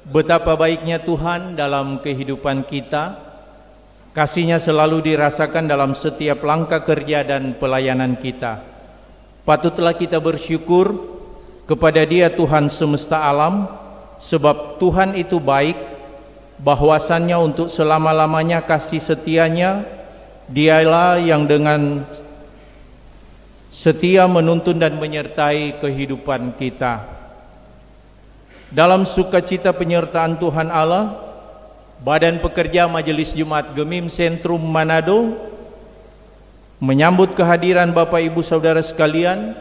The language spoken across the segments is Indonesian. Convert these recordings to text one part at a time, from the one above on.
Betapa baiknya Tuhan dalam kehidupan kita. Kasih-Nya selalu dirasakan dalam setiap langkah kerja dan pelayanan kita. Patutlah kita bersyukur kepada Dia Tuhan semesta alam, sebab Tuhan itu baik, bahwasannya untuk selama-lamanya kasih setia-Nya. Dialah yang dengan setia menuntun dan menyertai kehidupan kita. Dalam sukacita penyertaan Tuhan Allah, Badan Pekerja Majelis Jemaat Gemim Sentrum Manado menyambut kehadiran Bapak Ibu Saudara sekalian.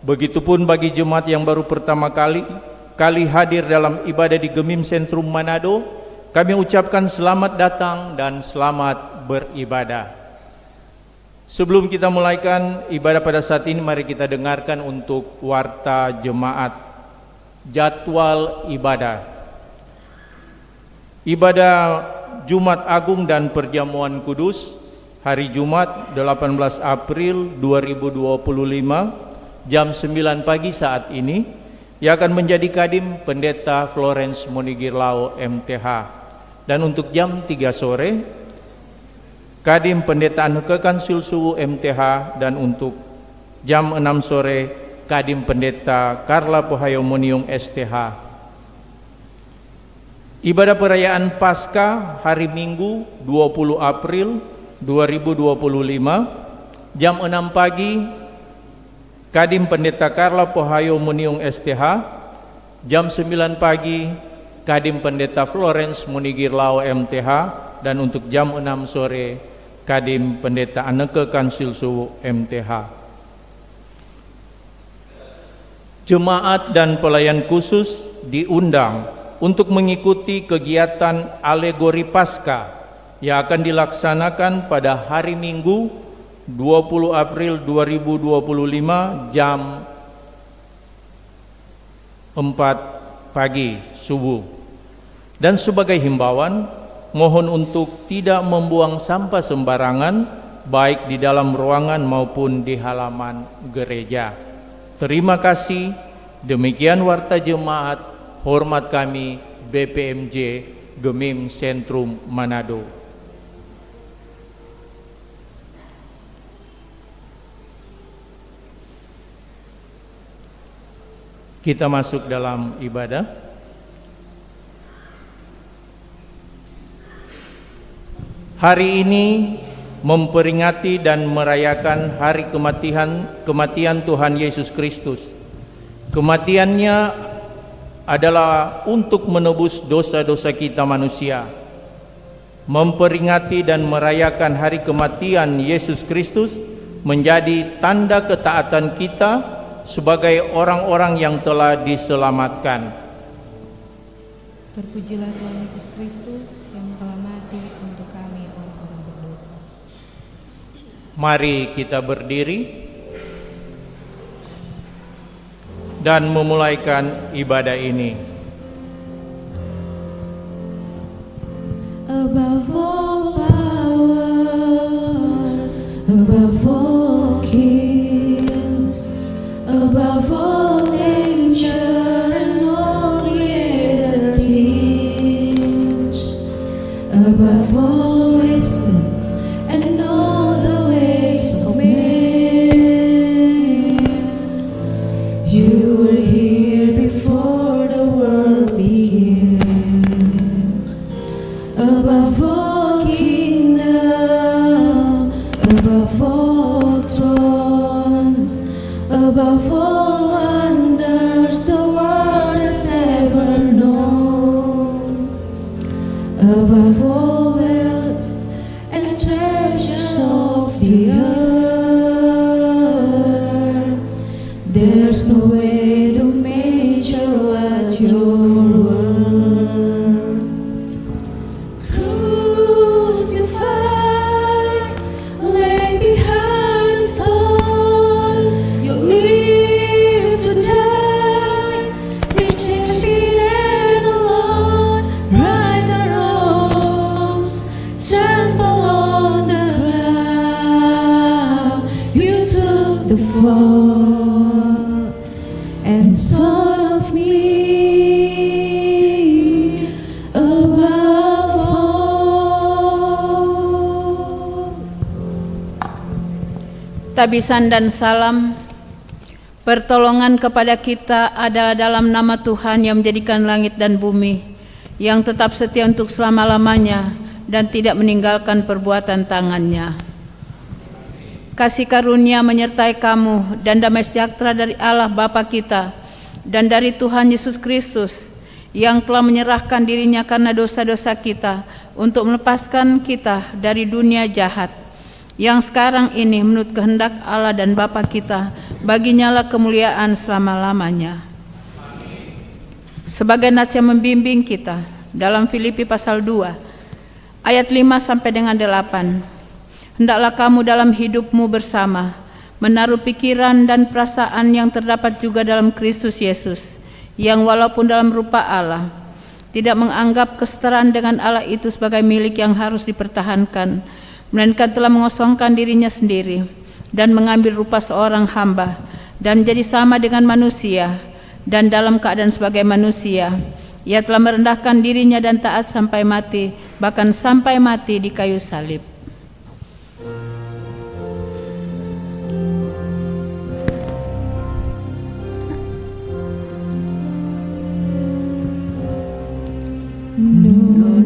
Begitupun bagi jemaat yang baru pertama kali hadir dalam ibadah di Gemim Sentrum Manado, kami ucapkan selamat datang dan selamat beribadah. Sebelum kita mulaikan ibadah pada saat ini, mari kita dengarkan untuk warta jemaat. Jadwal ibadah. Ibadah Jumat Agung dan Perjamuan Kudus hari Jumat 18 April 2025 jam 9 pagi saat ini yang akan menjadi kadim Pendeta Florence Monigirlao MTH. Dan untuk jam 3 sore kadim Pendeta Anneke Kansil Suwu MTH, dan untuk jam 6 sore Kadim Pendeta Carla Pohayomoniung STH. Ibadah perayaan Paskah hari Minggu 20 April 2025 jam 6 pagi Kadim Pendeta Carla Pohayomoniung STH, jam 9 pagi Kadim Pendeta Florence Monigirlao MTH, dan untuk jam 6 sore Kadim Pendeta Anneke Kansil Suwu MTH. Jemaat dan pelayan khusus diundang untuk mengikuti kegiatan alegori Paskah yang akan dilaksanakan pada hari Minggu 20 April 2025 jam 4 pagi subuh. Dan sebagai himbauan, mohon untuk tidak membuang sampah sembarangan baik di dalam ruangan maupun di halaman gereja. Terima kasih. Demikian warta jemaat. Hormat kami BPMJ Gemim Sentrum Manado. Kita masuk dalam ibadah. Hari ini memperingati dan merayakan hari kematian Tuhan Yesus Kristus. Kematiannya adalah untuk menebus dosa-dosa kita manusia. Memperingati dan merayakan hari kematian Yesus Kristus menjadi tanda ketaatan kita sebagai orang-orang yang telah diselamatkan. Terpujilah Tuhan Yesus Kristus yang telah mati untuk kami orang-orang berdosa. Mari kita berdiri dan memulaikan ibadah ini. Above all powers, above all kings, above all nature and all the other things, above all wisdom and all the ways of man, you were here before the world began. Above all kingdoms, above all thrones, above all wonders the world has ever known, above all wealth and treasures of the earth, there's no way to measure what your word. Crucified, laid behind the stone, you live to die, rejected and alone, like a rose, trample on the ground. You took the fall and thought of me. Tabisan dan salam, pertolongan kepada kita adalah dalam nama Tuhan yang menjadikan langit dan bumi, yang tetap setia untuk selama-lamanya dan tidak meninggalkan perbuatan tangannya. Kasih karunia menyertai kamu dan damai sejahtera dari Allah Bapa kita dan dari Tuhan Yesus Kristus yang telah menyerahkan dirinya karena dosa-dosa kita untuk melepaskan kita dari dunia jahat, yang sekarang ini menurut kehendak Allah dan Bapa kita, baginya lah kemuliaan selama-lamanya. Sebagai nas yang membimbing kita dalam Filipi pasal 2 ayat 5 sampai dengan 8, hendaklah kamu dalam hidupmu bersama menaruh pikiran dan perasaan yang terdapat juga dalam Kristus Yesus, yang walaupun dalam rupa Allah tidak menganggap kesetaraan dengan Allah itu sebagai milik yang harus dipertahankan, melainkan telah mengosongkan dirinya sendiri dan mengambil rupa seorang hamba dan menjadi sama dengan manusia, dan dalam keadaan sebagai manusia ia telah merendahkan dirinya dan taat sampai mati, bahkan sampai mati di kayu salib.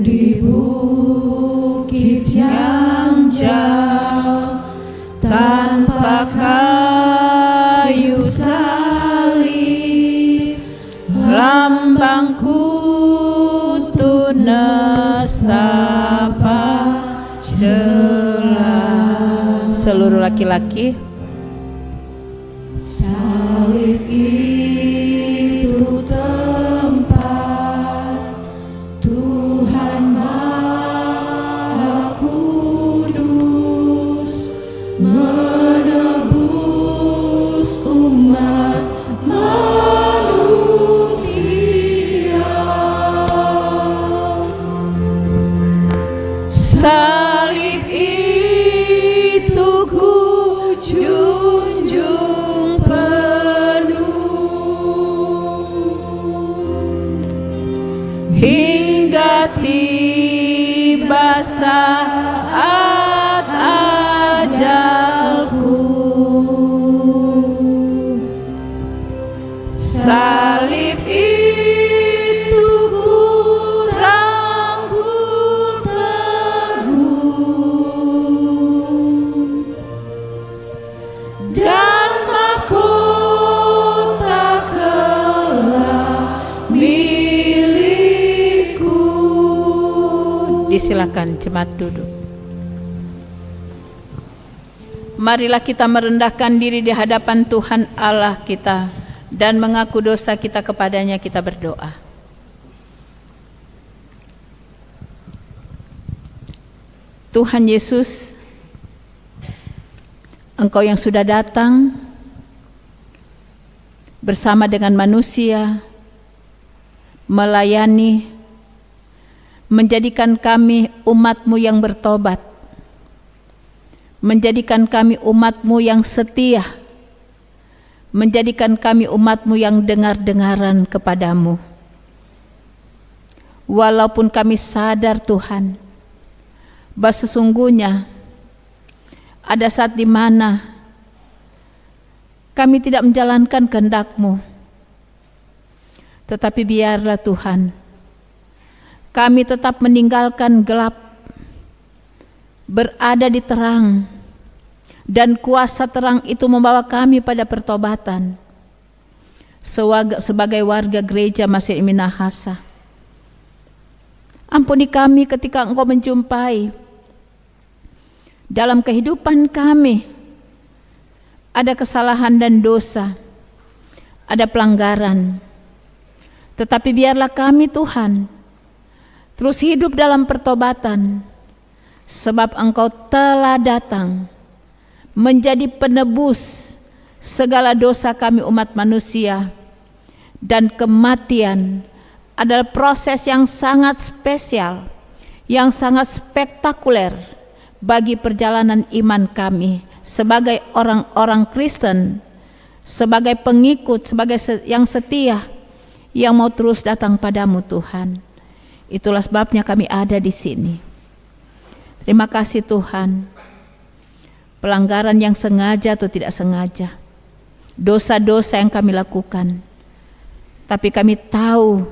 Di bukit yang jauh tanpa kayu salib, lambang kutu nestapa jelas. Seluruh laki-laki, salib itu tempat Tuhan Maha Kudus menebus umat manusia. Salib itu ku junjung penuh hingga tiba saat ajalku. Salib itu ku rangkul teguh dan mahkota kelak milikku. disilakan jemaat duduk. Marilah kita merendahkan diri di hadapan Tuhan Allah kita dan mengaku dosa kita kepadanya. Kita berdoa. Tuhan Yesus, Engkau yang sudah datang bersama dengan manusia, melayani, menjadikan kami umat-Mu yang bertobat, menjadikan kami umat-Mu yang setia, menjadikan kami umat-Mu yang dengar-dengaran kepadamu. Walaupun kami sadar Tuhan, bahwa sesungguhnya ada saat di mana kami tidak menjalankan kehendak-Mu, tetapi biarlah Tuhan, kami tetap meninggalkan gelap, berada di terang, dan kuasa terang itu membawa kami pada pertobatan. Sebagai warga gereja Masjid Minahasa, ampuni kami ketika Engkau menjumpai dalam kehidupan kami ada kesalahan dan dosa, ada pelanggaran. Tetapi biarlah kami Tuhan terus hidup dalam pertobatan, sebab Engkau telah datang menjadi penebus segala dosa kami umat manusia. Dan kematian adalah proses yang sangat spesial, yang sangat spektakuler bagi perjalanan iman kami sebagai orang-orang Kristen, sebagai pengikut, sebagai yang setia, yang mau terus datang padamu Tuhan. Itulah sebabnya kami ada di sini. Terima kasih Tuhan. pelanggaran yang sengaja atau tidak sengaja, dosa-dosa yang kami lakukan. Tapi kami tahu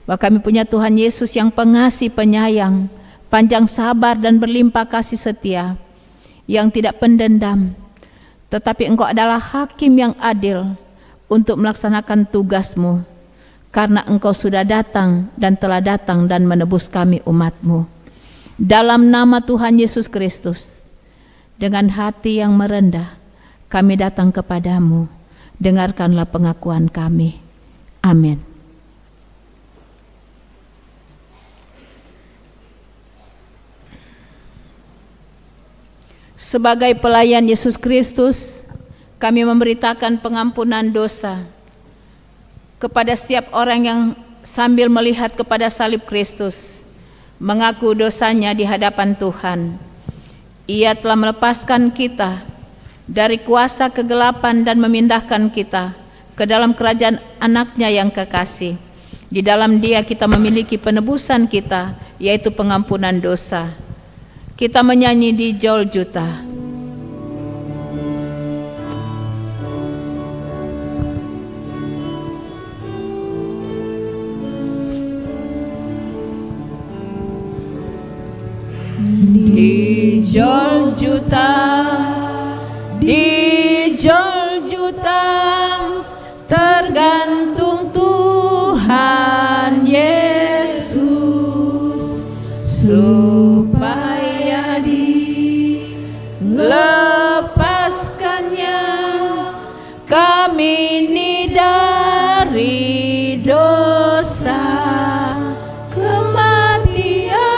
bahwa kami punya Tuhan Yesus yang pengasih, penyayang, panjang sabar dan berlimpah kasih setia, yang tidak pendendam. Tetapi Engkau adalah hakim yang adil untuk melaksanakan tugasmu, karena Engkau sudah datang dan telah datang dan menebus kami umat-Mu. Dalam nama Tuhan Yesus Kristus, dengan hati yang merendah, kami datang kepadamu. Dengarkanlah pengakuan kami. Amin. Sebagai pelayan Yesus Kristus, kami memberitakan pengampunan dosa kepada setiap orang yang sambil melihat kepada salib Kristus, mengaku dosanya di hadapan Tuhan. Ia telah melepaskan kita dari kuasa kegelapan dan memindahkan kita ke dalam kerajaan anaknya yang kekasih. Di dalam Dia kita memiliki penebusan kita, yaitu pengampunan dosa. Kita menyanyi di Jol Juta. Di Jol Juta, di Jol Juta, tergantung Tuhan Yesus, supaya dilepaskannya kami ini dari dosa. Kematian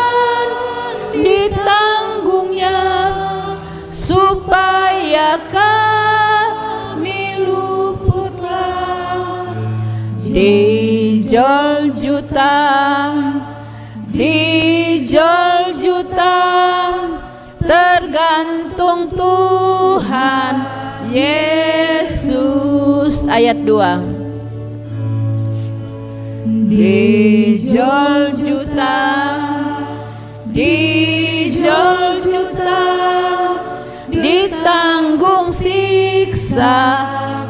ditanggungnya supaya kami luputlah. Di Jol Juta, di Jol Juta, tergantung Tuhan Yesus. Ayat 2. Di Jol Juta, di Jol Juta, ditanggung siksa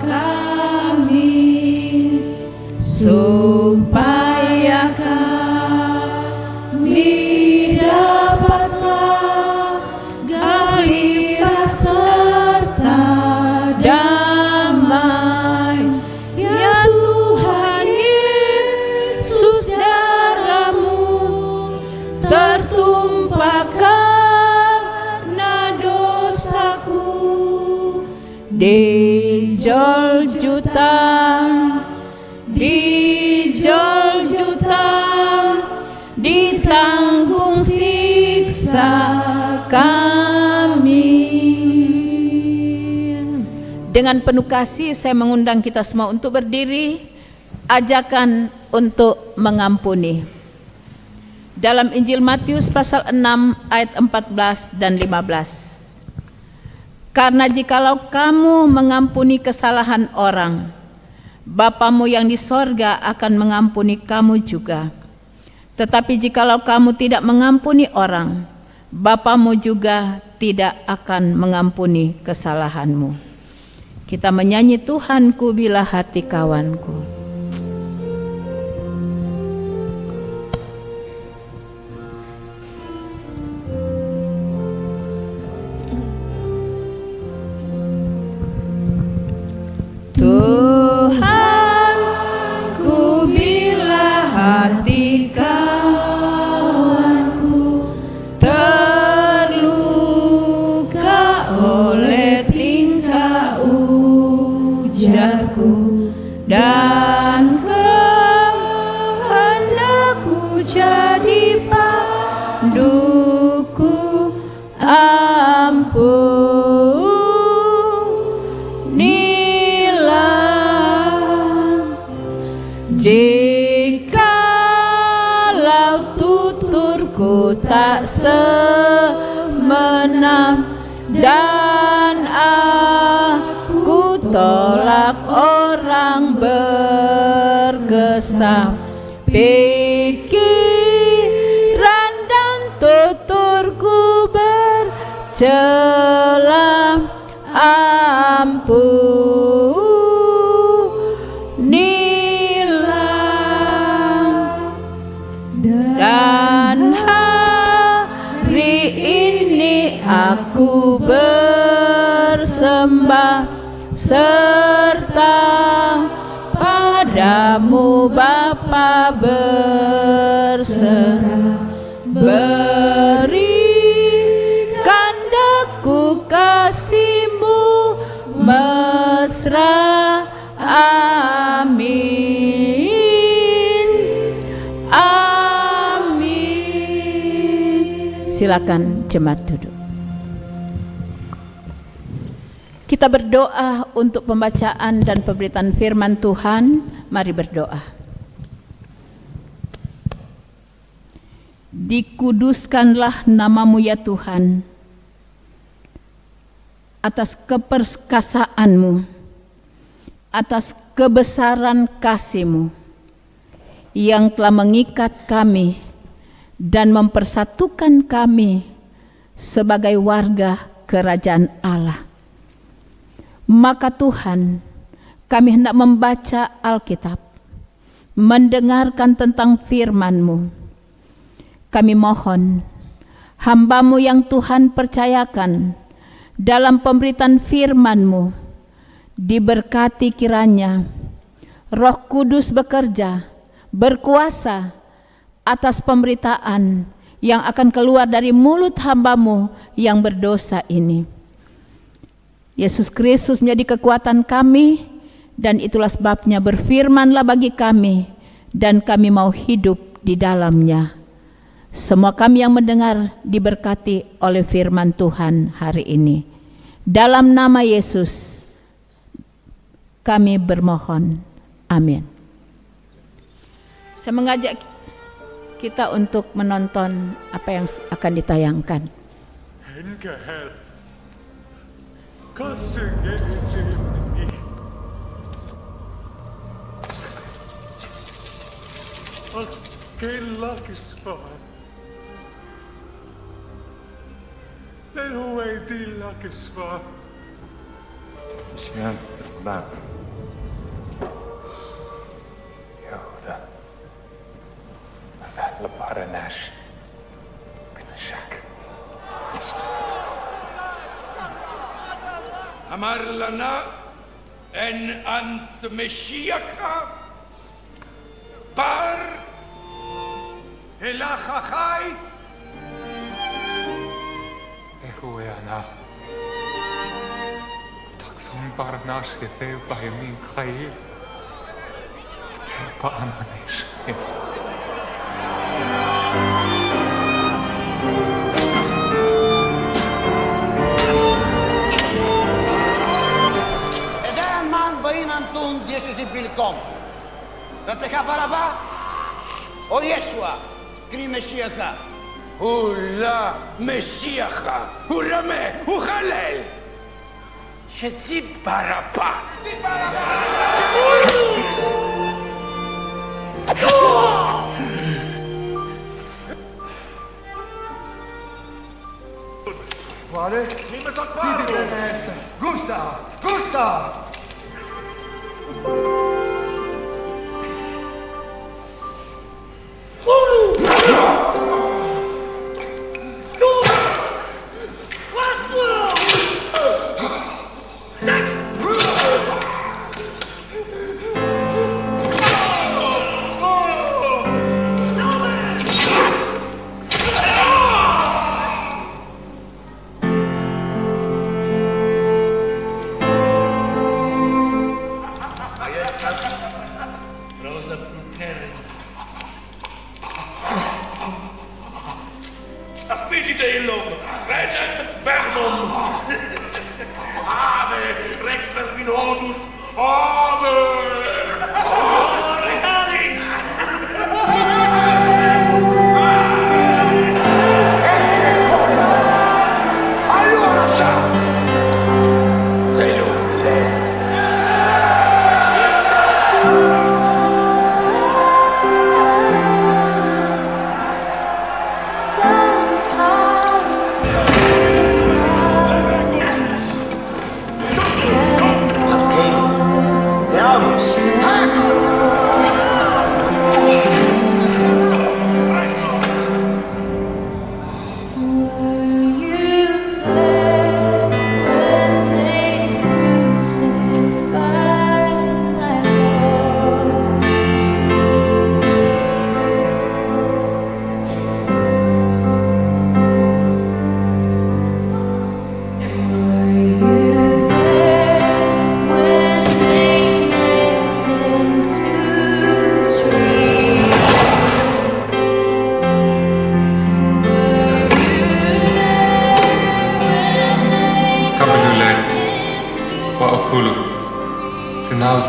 kami, supaya kami dapatlah gembira serta damai. Ya Tuhan Yesus, darah-Mu tertumpah karena dosaku. Di Jol Juta, di Jol Juta, ditanggung siksa kami. Dengan penuh kasih saya mengundang kita semua untuk berdiri. Ajakan untuk mengampuni. Dalam Injil Matius pasal 6 ayat 14 dan 15. Karena jikalau kamu mengampuni kesalahan orang, Bapamu yang di sorga akan mengampuni kamu juga. Tetapi jikalau kamu tidak mengampuni orang, Bapamu juga tidak akan mengampuni kesalahanmu. Kita menyanyi Tuhanku bila hati kawanku. Tuhanku bila hati kawanku terluka oleh tingkah ujarku dan kehendakku jadi panduku, jikalau tuturku tak semena dan aku tolak orang berkesah, pikiran dan tuturku bercela, Aku bersembah serta padamu Bapa berserah, berikan daku kasih-Mu mesra. Amin. Amin. Silakan jemaat duduk. Kita berdoa untuk pembacaan dan pemberitaan firman Tuhan. Mari berdoa. Dikuduskanlah nama-Mu ya Tuhan, atas keperkasaan-Mu, atas kebesaran kasih-Mu yang telah mengikat kami dan mempersatukan kami sebagai warga kerajaan Allah. Maka Tuhan, kami hendak membaca Alkitab, mendengarkan tentang firman-Mu. Kami mohon hamba-Mu yang Tuhan percayakan dalam pemberitaan firman-Mu, diberkati kiranya Roh Kudus bekerja, berkuasa atas pemberitaan yang akan keluar dari mulut hamba-Mu yang berdosa ini. Yesus Kristus menjadi kekuatan kami, dan itulah sebabnya berfirmanlah bagi kami, dan kami mau hidup di dalamnya. Semua kami yang mendengar diberkati oleh firman Tuhan hari ini. Dalam nama Yesus kami bermohon. Amin. Saya mengajak kita untuk menonton apa yang akan ditayangkan. Henkel, kosten genetim ich. Ach, kein lakis var. Den huwe di lakis var. Sian terbang. Ya udah. Ada lebaran nash. Kena syak. Amar lana en ant Meshiaka par elachachai Ehuwe ana. Taksom barnash yefeu bahimin chayil. Tepa ananesh. Eden man bayinan tun Yesusi bilkom. Natseka baraba o Yeshua kri Meshiaka. Hula Meshiacha Hurame Uchalel Shetzi Baraba Vale? Nimm es doch Pablo Gusta! Gusta! Rosa Putere Aspigite illum Regem Verbum Ave Rex Verbinosus Ave Regalis Allora sa Sei l'ufle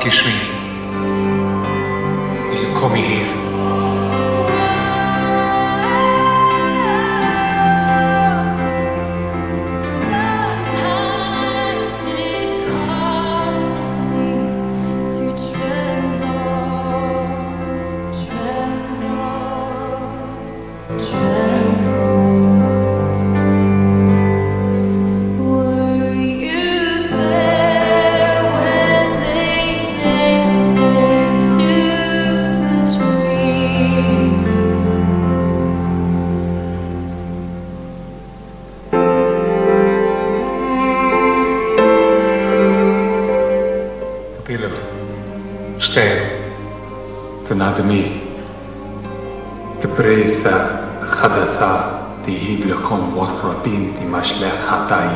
Kishmi. Il komi hif. Sometimes it causes me to tremble, Were you there when they nailed him to the tree? Kapilo. Stijl. Ten ademi. De breitha chadatha di hivlekom watrabin di mashlech hatai.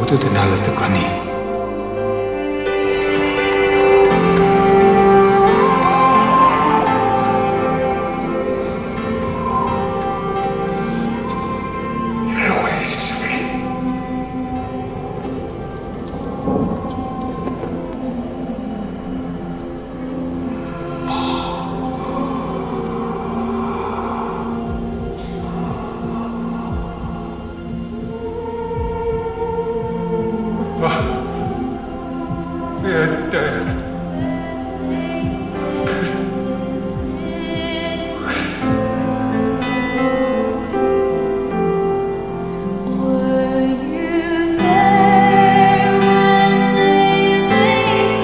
Udu denala te grani. They're dead. Were you there when they laid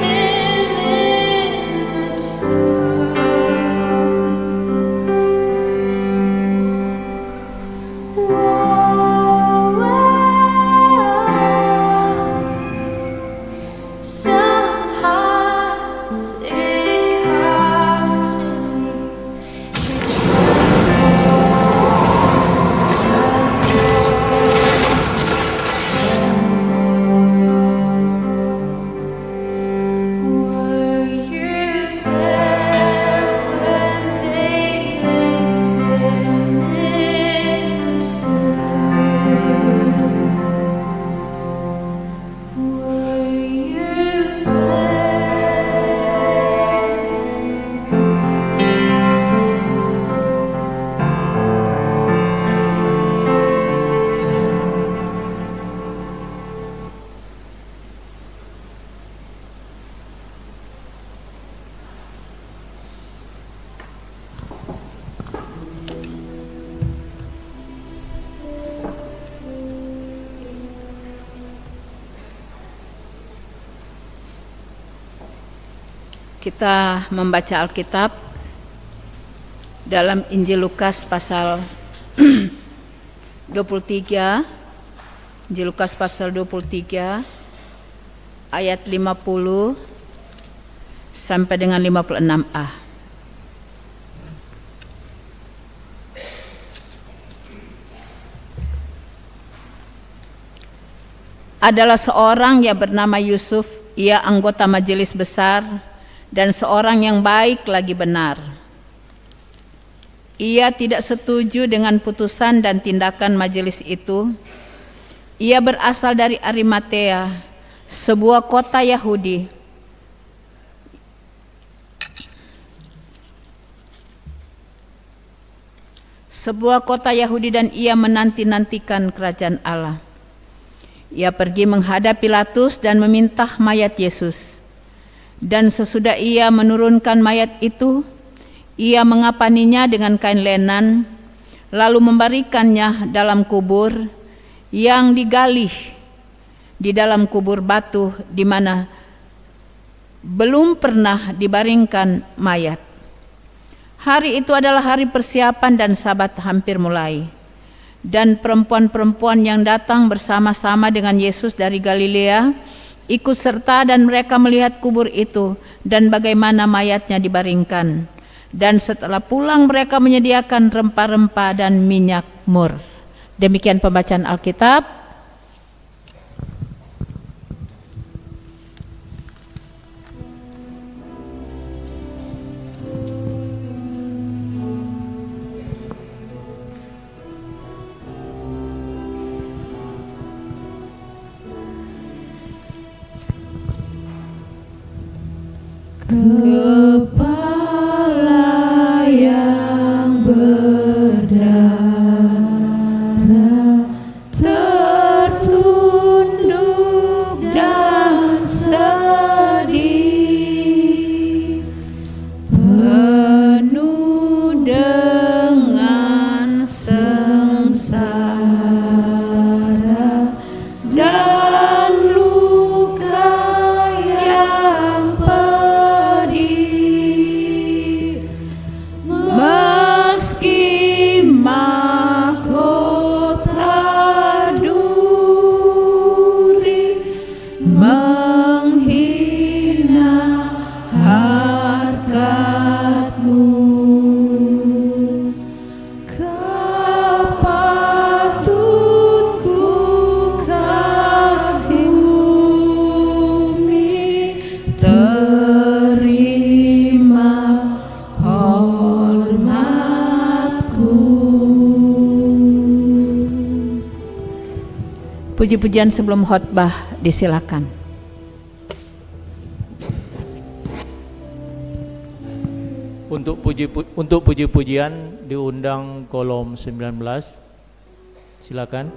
him in the tomb? Sometimes it causes me to Were you there when they laid him in the tomb? Were you there? Kita membaca Alkitab dalam Injil Lukas pasal 23, Injil Lukas pasal 23 ayat 50 sampai dengan 56a. Adalah seorang yang bernama Yusuf, ia anggota majelis besar dan seorang yang baik lagi benar. Ia tidak setuju dengan putusan dan tindakan majelis itu. Ia berasal dari Arimatea, sebuah kota Yahudi. Dan ia menanti-nantikan kerajaan Allah. Ia pergi menghadap Pilatus dan meminta mayat Yesus. Dan sesudah ia menurunkan mayat itu, ia mengapaninya dengan kain lenan, lalu membarikannya dalam kubur yang digali di dalam kubur batu di mana belum pernah dibaringkan mayat. Hari itu adalah hari persiapan dan Sabat hampir mulai. Dan perempuan-perempuan yang datang bersama-sama dengan Yesus dari Galilea ikut serta, dan mereka melihat kubur itu dan bagaimana mayatnya dibaringkan. Dan setelah pulang mereka menyediakan rempah-rempah dan minyak mur. Demikian pembacaan Alkitab. Kepala yang berdarah tertunduk dan sedih, penuh dengan sengsara dan luka yang pedih. Meski mahkota duri menghina harkatmu, kau patut ku kagumi, terima hormatku. Puji-pujian sebelum khotbah disilakan. Untuk puji-pujian diundang kolom 19. Silakan.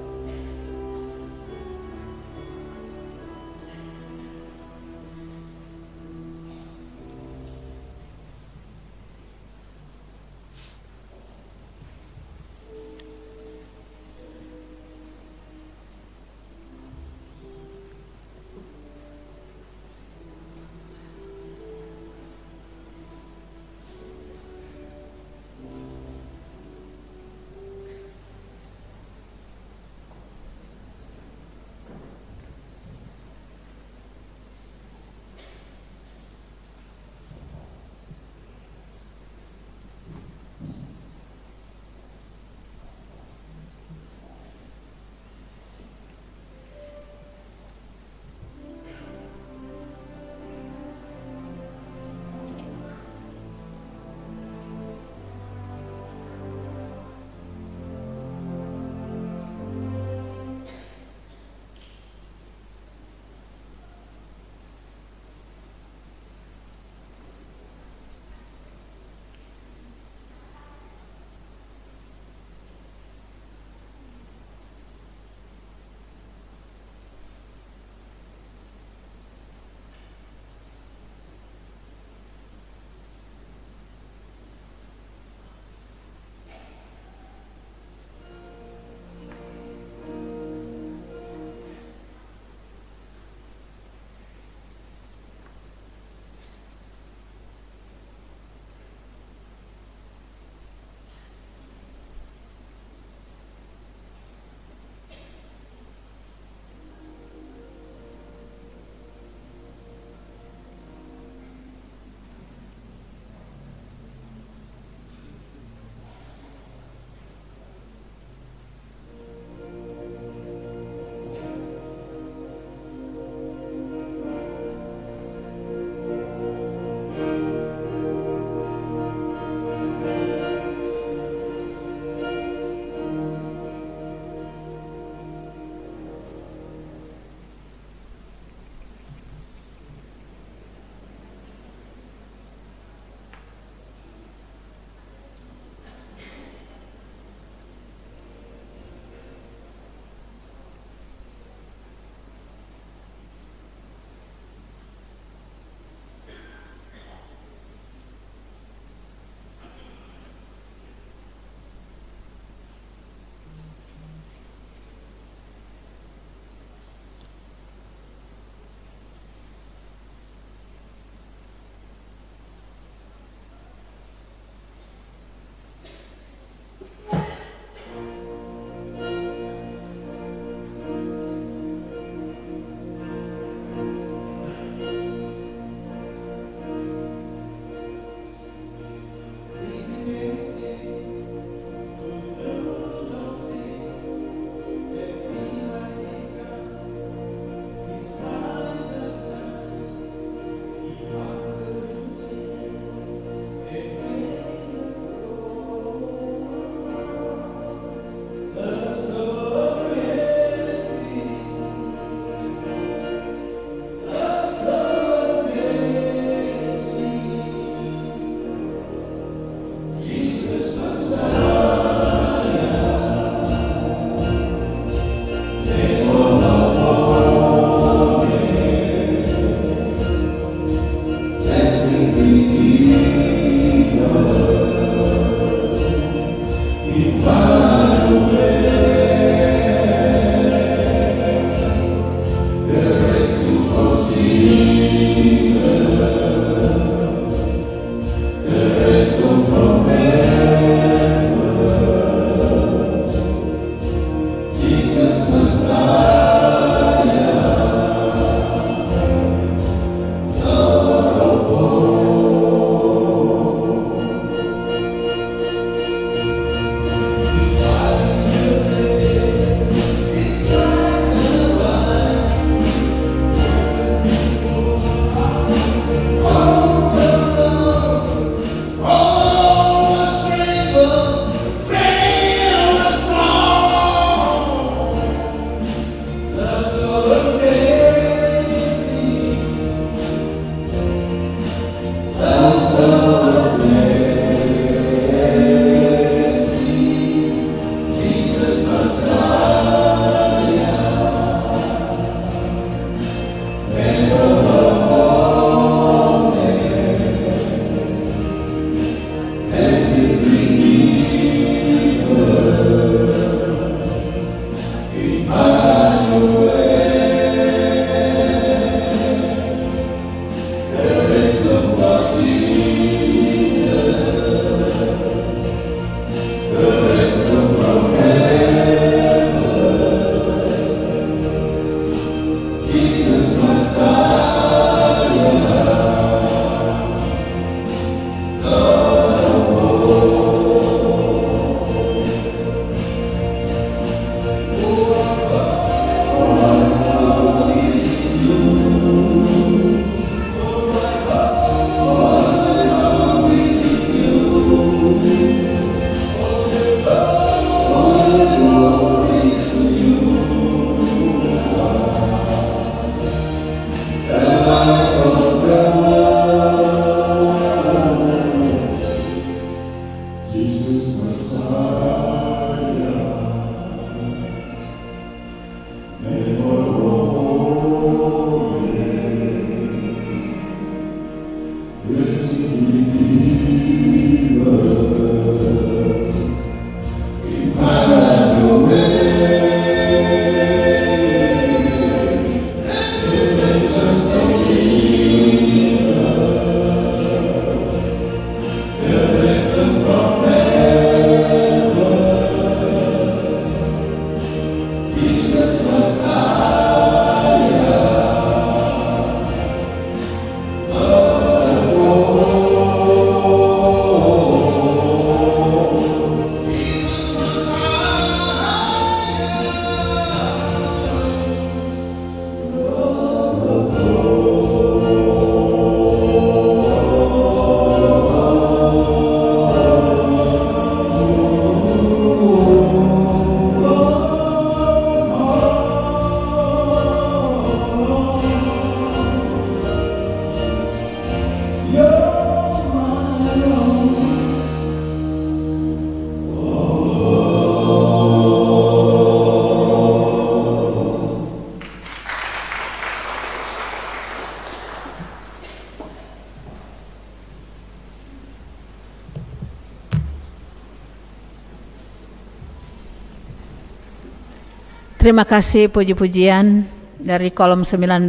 Terima kasih puji-pujian dari kolom 19.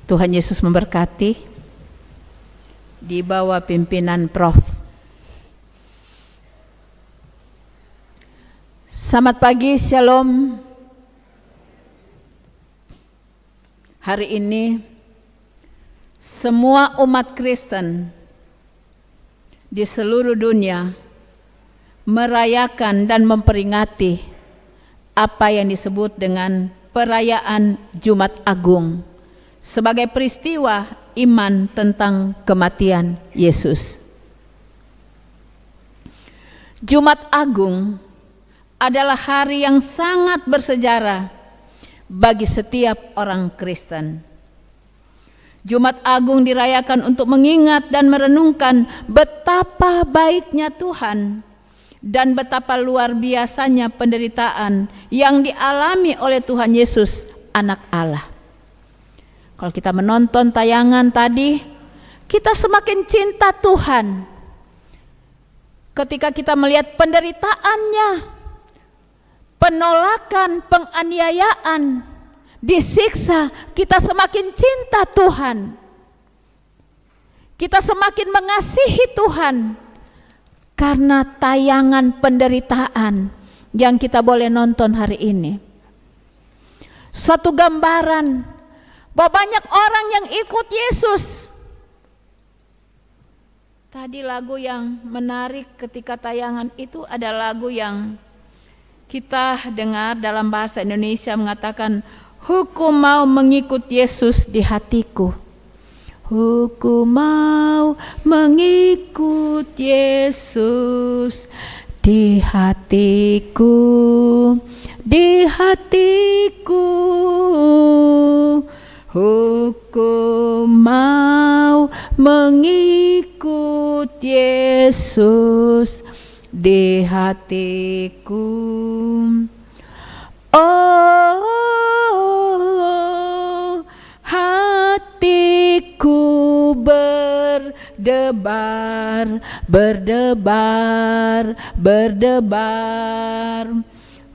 Tuhan Yesus memberkati. Di bawah pimpinan Prof. Selamat pagi, Shalom. Hari ini semua umat Kristen di seluruh dunia merayakan dan memperingati apa yang disebut dengan perayaan Jumat Agung sebagai peristiwa iman tentang kematian Yesus. Jumat Agung adalah hari yang sangat bersejarah bagi setiap orang Kristen. Jumat Agung dirayakan untuk mengingat dan merenungkan betapa baiknya Tuhan dan betapa luar biasanya penderitaan yang dialami oleh Tuhan Yesus, Anak Allah. Kalau kita menonton tayangan tadi, kita semakin cinta Tuhan. Ketika kita melihat penderitaannya, penolakan, penganiayaan, disiksa, kita semakin cinta Tuhan. Kita semakin mengasihi Tuhan. Karena tayangan penderitaan yang kita boleh nonton hari ini. Suatu gambaran bahwa banyak orang yang ikut Yesus. Tadi lagu yang menarik ketika tayangan itu ada lagu yang kita dengar dalam bahasa Indonesia mengatakan, "Hukum mau mengikut Yesus di hatiku. Ku mau mengikut Yesus di hatiku, di hatiku. Ku mau mengikut Yesus di hatiku. Oh, hatiku berdebar, berdebar, berdebar.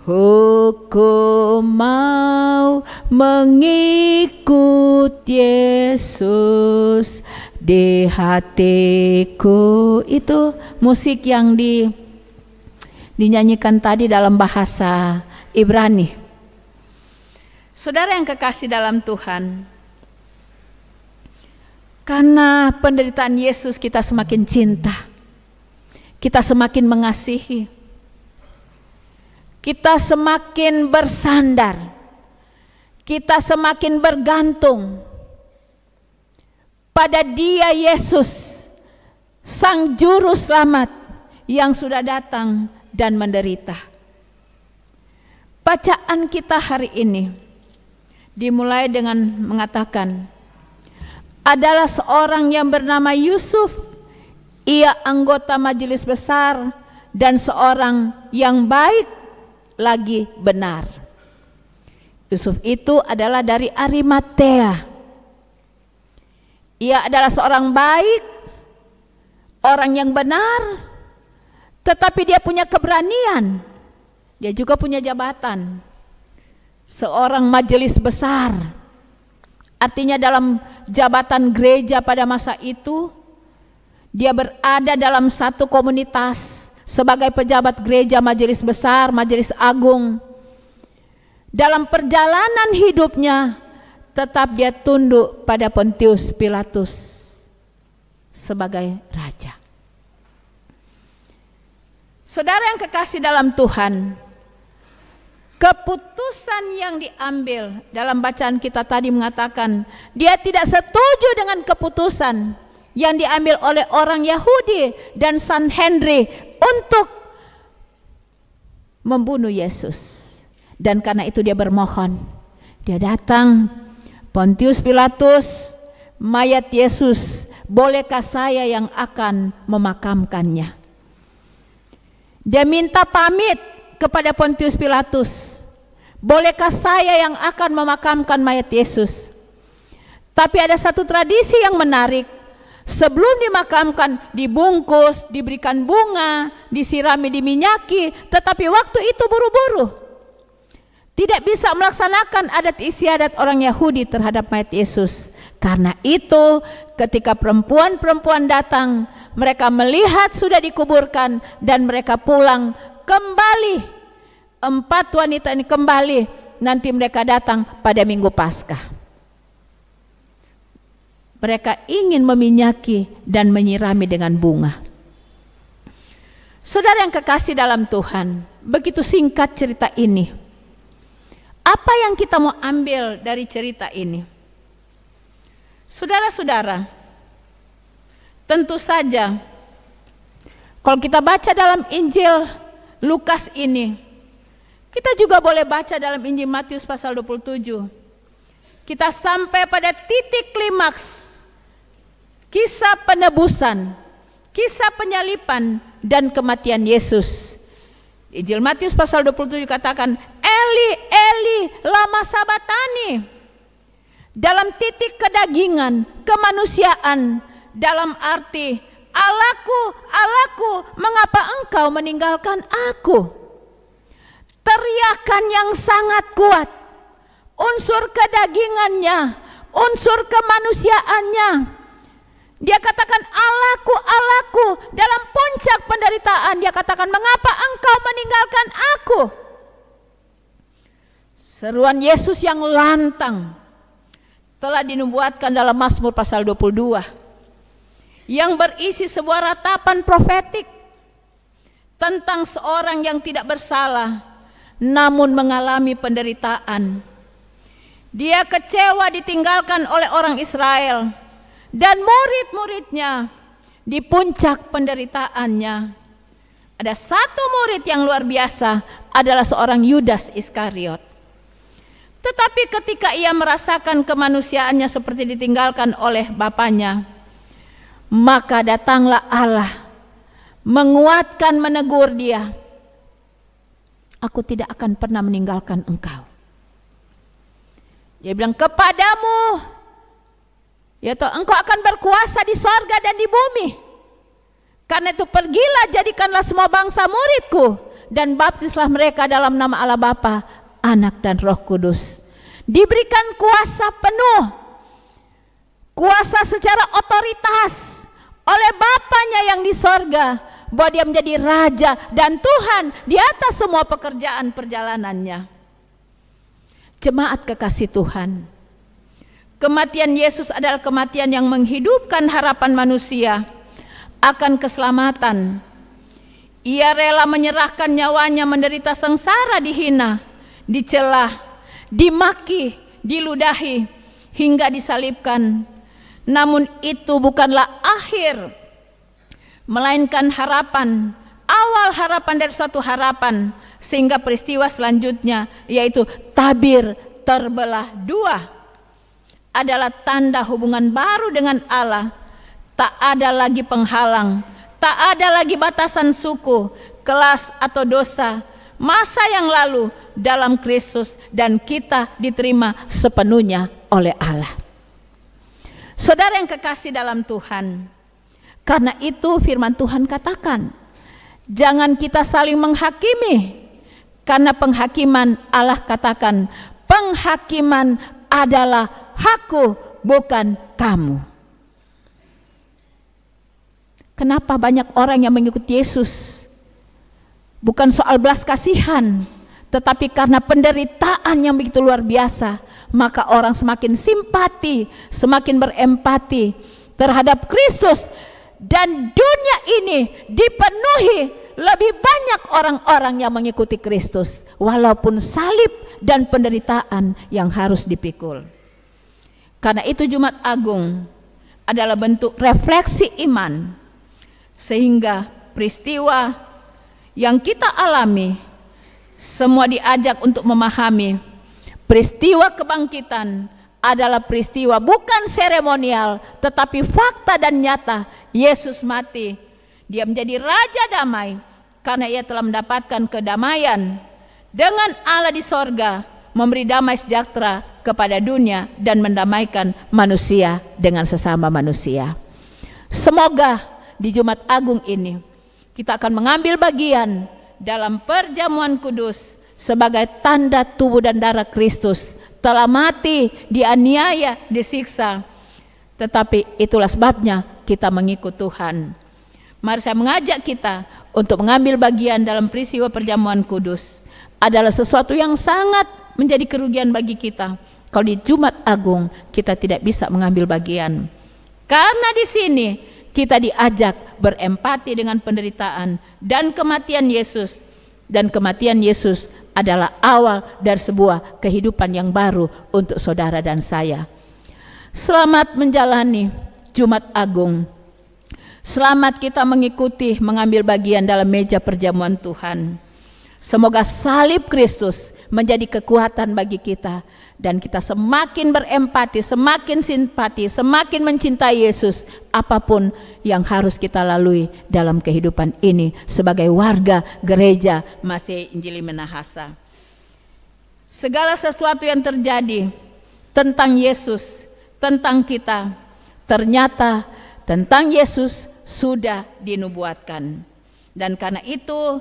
Ku mau mengikut Yesus di hatiku. Itu musik yang dinyanyikan tadi dalam bahasa Ibrani. Saudara yang kekasih dalam Tuhan, Karena penderitaan Yesus kita semakin cinta, kita semakin mengasihi, kita semakin bersandar, kita semakin bergantung pada Dia Yesus, Sang Juru Selamat yang sudah datang dan menderita. Bacaan kita hari ini dimulai dengan mengatakan, adalah seorang yang bernama Yusuf, ia anggota majelis besar dan seorang yang baik lagi benar. Yusuf itu adalah dari Arimatea. Ia adalah seorang baik, orang yang benar, tetapi dia punya keberanian. Dia juga punya jabatan, seorang majelis besar. Artinya dalam jabatan gereja pada masa itu, dia berada dalam satu komunitas sebagai pejabat gereja, majelis besar, majelis agung. Dalam perjalanan hidupnya tetap dia tunduk pada Pontius Pilatus sebagai raja. Saudara yang kekasih dalam Tuhan, keputusan yang diambil dalam bacaan kita tadi mengatakan dia tidak setuju dengan keputusan yang diambil oleh orang Yahudi dan Sanhedrin untuk membunuh Yesus. Dan karena itu dia bermohon, dia datang, Pontius Pilatus, mayat Yesus, bolehkah saya yang akan memakamkannya? Dia minta pamit kepada Pontius Pilatus, bolehkah saya yang akan memakamkan mayat Yesus? Tapi ada satu tradisi yang menarik, sebelum dimakamkan dibungkus, diberikan bunga, disirami, diminyaki, tetapi waktu itu buru-buru, tidak bisa melaksanakan adat istiadat orang Yahudi terhadap mayat Yesus. Karena itu ketika perempuan-perempuan datang, mereka melihat sudah dikuburkan dan mereka pulang kembali. 4 wanita ini kembali, nanti mereka datang pada Minggu Paskah. Mereka ingin meminyaki dan menyirami dengan bunga. Saudara yang kekasih dalam Tuhan, begitu singkat cerita ini. Apa yang kita mau ambil dari cerita ini? Saudara-saudara, tentu saja kalau kita baca dalam Injil Lukas ini, kita juga boleh baca dalam Injil Matius pasal 27. Kita sampai pada titik klimaks kisah penebusan, kisah penyalipan dan kematian Yesus. Injil Matius pasal 27 katakan, Eli, Eli, lama sabatani. Dalam titik kedagingan, kemanusiaan, dalam arti, Allahku, Allahku, mengapa engkau meninggalkan aku? Teriakan yang sangat kuat, unsur kedagingannya, unsur kemanusiaannya. Dia katakan, Allahku, Allahku, dalam puncak penderitaan dia katakan, mengapa engkau meninggalkan aku? Seruan Yesus yang lantang telah dinubuatkan dalam Mazmur pasal 22 yang berisi sebuah ratapan profetik tentang seorang yang tidak bersalah namun mengalami penderitaan. Dia kecewa ditinggalkan oleh orang Israel dan murid-muridnya di puncak penderitaannya. Ada satu murid yang luar biasa, adalah seorang Yudas Iskariot. Tetapi ketika ia merasakan kemanusiaannya seperti ditinggalkan oleh bapaknya, maka datanglah Allah menguatkan, menegur dia. Aku tidak akan pernah meninggalkan engkau. Dia bilang, kepadamu, yaitu engkau akan berkuasa di sorga dan di bumi. Karena itu pergilah, jadikanlah semua bangsa muridku, dan baptislah mereka dalam nama Allah Bapa, Anak dan Roh Kudus. Diberikan kuasa penuh, kuasa secara otoritas oleh Bapanya yang di sorga, bahwa dia menjadi Raja dan Tuhan di atas semua pekerjaan perjalanannya. Jemaat kekasih Tuhan, Kematian Yesus adalah kematian yang menghidupkan harapan manusia akan keselamatan. Ia rela menyerahkan nyawanya menderita sengsara, dihina, dicela, dimaki, diludahi, hingga disalibkan. Namun itu bukanlah akhir, melainkan harapan, awal harapan dari suatu harapan, sehingga peristiwa selanjutnya yaitu tabir terbelah dua adalah tanda hubungan baru dengan Allah. Tak ada lagi penghalang, tak ada lagi batasan suku, kelas atau dosa, masa yang lalu dalam Kristus, dan kita diterima sepenuhnya oleh Allah. Saudara yang kekasih dalam Tuhan, karena itu firman Tuhan katakan, jangan kita saling menghakimi, karena penghakiman Allah katakan, penghakiman adalah hakku, bukan kamu. Kenapa banyak orang yang mengikuti Yesus? Bukan soal belas kasihan, tetapi karena penderitaan yang begitu luar biasa, maka orang semakin simpati, semakin berempati terhadap Kristus, dan dunia ini dipenuhi lebih banyak orang-orang yang mengikuti Kristus, walaupun salib dan penderitaan yang harus dipikul. Karena itu Jumat Agung adalah bentuk refleksi iman, sehingga peristiwa yang kita alami semua diajak untuk memahami peristiwa kebangkitan adalah peristiwa bukan seremonial, tetapi fakta dan nyata. Yesus mati, dia menjadi Raja Damai karena ia telah mendapatkan kedamaian dengan Allah di sorga, memberi damai sejahtera kepada dunia dan mendamaikan manusia dengan sesama manusia. Semoga di Jumat Agung ini kita akan mengambil bagian dalam perjamuan kudus sebagai tanda tubuh dan darah Kristus telah mati, dianiaya, disiksa. Tetapi itulah sebabnya kita mengikut Tuhan. Mari saya mengajak kita untuk mengambil bagian dalam peristiwa perjamuan kudus. Adalah sesuatu yang sangat menjadi kerugian bagi kita kalau di Jumat Agung kita tidak bisa mengambil bagian. Karena di sini kita diajak berempati dengan penderitaan dan kematian Yesus. Dan kematian Yesus adalah awal dari sebuah kehidupan yang baru untuk saudara dan saya. Selamat menjalani Jumat Agung. Selamat kita mengikuti, mengambil bagian dalam meja perjamuan Tuhan. Semoga salib Kristus menjadi kekuatan bagi kita, dan kita semakin berempati, semakin simpati, semakin mencintai Yesus apapun yang harus kita lalui dalam kehidupan ini sebagai warga gereja Masih Injili Minahasa. Segala sesuatu yang terjadi tentang Yesus, tentang kita, ternyata tentang Yesus sudah dinubuatkan. Dan karena itu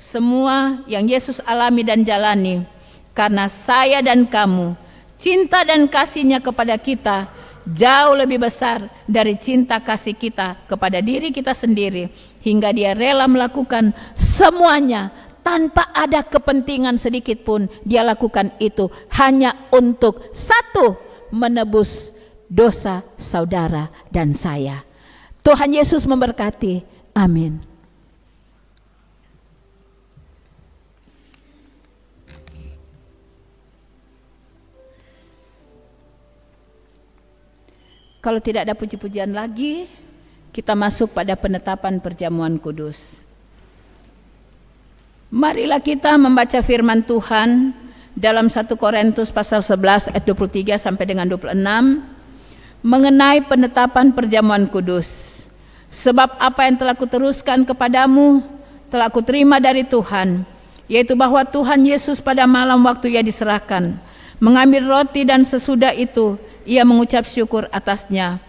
semua yang Yesus alami dan jalani, karena saya dan kamu, cinta dan kasihnya kepada kita jauh lebih besar dari cinta kasih kita kepada diri kita sendiri, hingga dia rela melakukan semuanya tanpa ada kepentingan sedikit pun. Dia lakukan itu hanya untuk satu, menebus dosa saudara dan saya. Tuhan Yesus memberkati. Amin. Kalau tidak ada puji-pujian lagi, kita masuk pada penetapan perjamuan kudus. Marilah kita membaca firman Tuhan dalam 1 Korintus pasal 11 ayat 23 sampai dengan 26 mengenai penetapan perjamuan kudus. Sebab apa yang telah kuteruskan kepadamu telah kuterima dari Tuhan, yaitu bahwa Tuhan Yesus pada malam waktu ia diserahkan, mengambil roti dan sesudah itu ia mengucap syukur atasnya.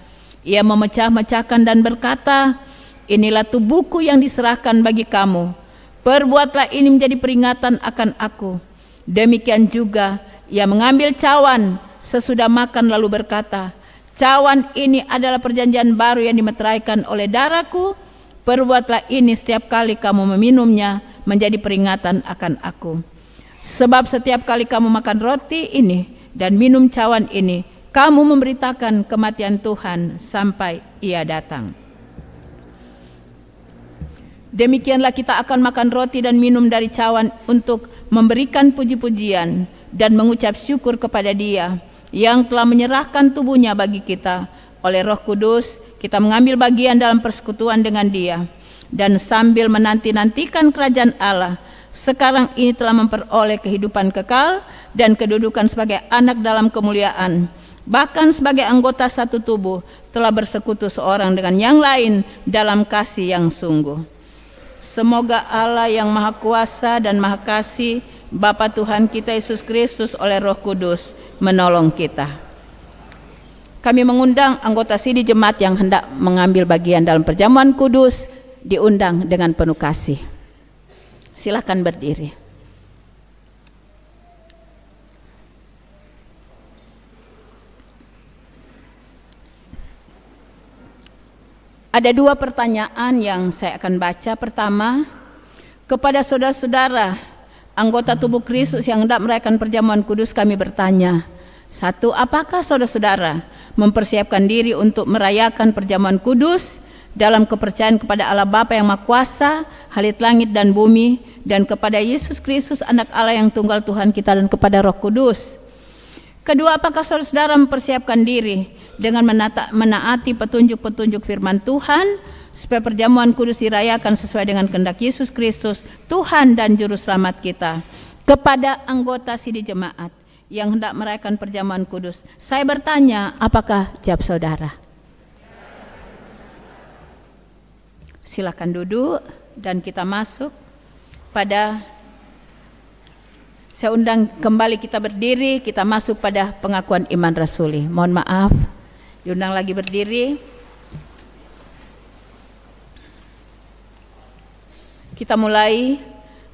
Ia memecah-mecahkan dan berkata, inilah tubuhku yang diserahkan bagi kamu. Perbuatlah ini menjadi peringatan akan aku. Demikian juga ia mengambil cawan sesudah makan lalu berkata, cawan ini adalah perjanjian baru yang dimeteraikan oleh darahku. Perbuatlah ini setiap kali kamu meminumnya menjadi peringatan akan aku. Sebab setiap kali kamu makan roti ini dan minum cawan ini, kamu memberitakan kematian Tuhan sampai Ia datang. Demikianlah kita akan makan roti dan minum dari cawan untuk memberikan puji-pujian dan mengucap syukur kepada Dia yang telah menyerahkan tubuhnya bagi kita. Oleh Roh Kudus kita mengambil bagian dalam persekutuan dengan Dia, dan sambil menanti-nantikan kerajaan Allah, sekarang ini telah memperoleh kehidupan kekal dan kedudukan sebagai anak dalam kemuliaan. Bahkan sebagai anggota satu tubuh telah bersekutu seorang dengan yang lain dalam kasih yang sungguh. Semoga Allah yang Maha Kuasa dan Maha Kasih, Bapa Tuhan kita Yesus Kristus oleh Roh Kudus menolong kita. Kami mengundang anggota sidi jemaat yang hendak mengambil bagian dalam perjamuan kudus, diundang dengan penuh kasih. Silakan berdiri. Ada dua pertanyaan yang saya akan baca. Pertama, kepada saudara-saudara anggota tubuh Kristus yang hendak merayakan perjamuan kudus, kami bertanya. Satu, apakah saudara-saudara mempersiapkan diri untuk merayakan perjamuan kudus dalam kepercayaan kepada Allah Bapa yang Maha Kuasa, Halik langit dan bumi, dan kepada Yesus Kristus anak Allah yang tunggal Tuhan kita, dan kepada Roh Kudus? Kedua, apakah saudara-saudara mempersiapkan diri dengan menaati petunjuk-petunjuk firman Tuhan supaya perjamuan kudus dirayakan sesuai dengan kehendak Yesus Kristus, Tuhan dan Juru Selamat kita? Kepada anggota sidi jemaat yang hendak merayakan perjamuan kudus, saya bertanya, apakah jawab saudara? Silakan duduk dan kita masuk pada, saya undang kembali kita berdiri, kita masuk pada pengakuan iman rasuli. Mohon maaf, diundang lagi berdiri. Kita mulai.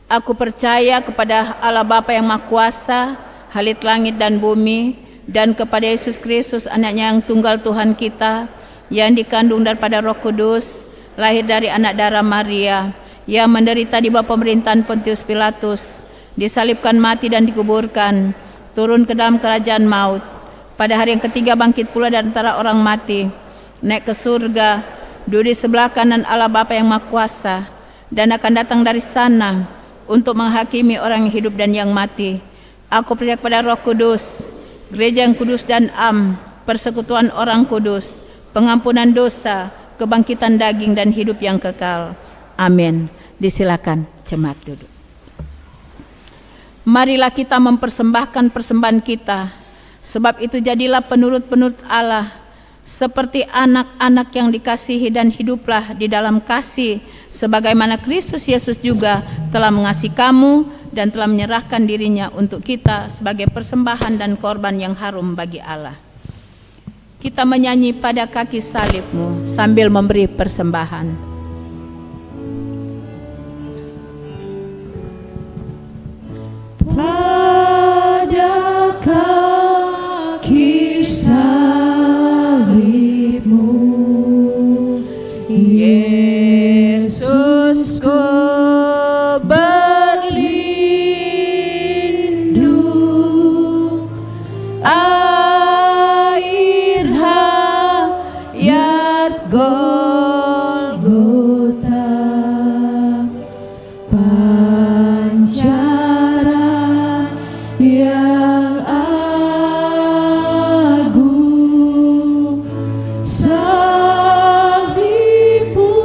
Aku percaya kepada Allah Bapa yang Maha Kuasa, Halik langit dan bumi, dan kepada Yesus Kristus anaknya yang tunggal Tuhan kita, yang dikandung daripada Roh Kudus, lahir dari anak darah Maria, yang menderita di bawah pemerintahan Pontius Pilatus, disalibkan, mati dan dikuburkan, turun ke dalam kerajaan maut, pada hari yang ketiga bangkit pula dari antara orang mati, naik ke surga, duduk di sebelah kanan Allah Bapa yang Maha Kuasa, dan akan datang dari sana untuk menghakimi orang yang hidup dan yang mati. Aku percaya kepada Roh Kudus, gereja yang kudus dan am, persekutuan orang kudus, pengampunan dosa, kebangkitan daging dan hidup yang kekal. Amin. Disilakan jemaat duduk. Marilah kita mempersembahkan persembahan kita, sebab itu jadilah penurut-penurut Allah, seperti anak-anak yang dikasihi, dan hiduplah di dalam kasih, sebagaimana Kristus Yesus juga telah mengasihi kamu dan telah menyerahkan dirinya untuk kita sebagai persembahan dan korban yang harum bagi Allah. Kita menyanyi pada kaki salibmu sambil memberi persembahan. Pada kaki salibmu, Yesus, ku berlindung, air hayat Golgota, pancaran yang agung, salibmu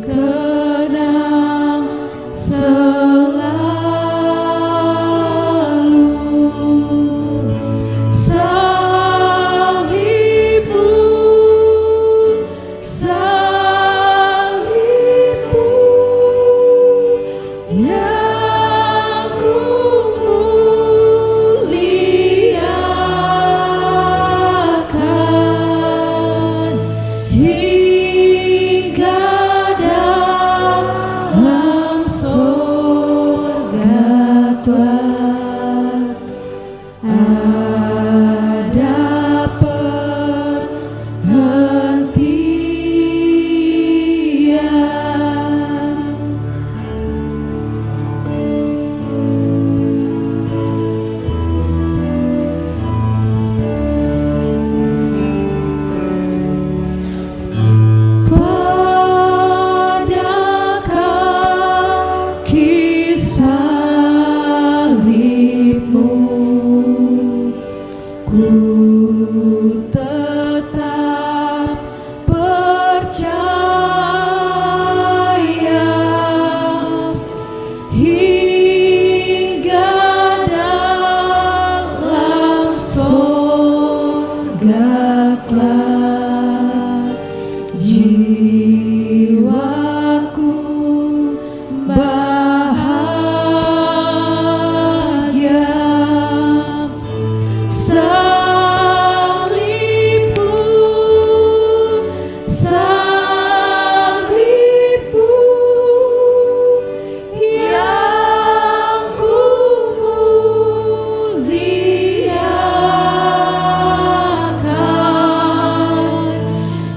kenang selalu salibmu, salibmu yang ku muliakan hingga dalam sorga kelak ada perhentian. Pada kaki salibmu ku tetap percaya hingga dalam sorga kelak jiwaku bahagia. Salibmu, salibmu yang ku muliakan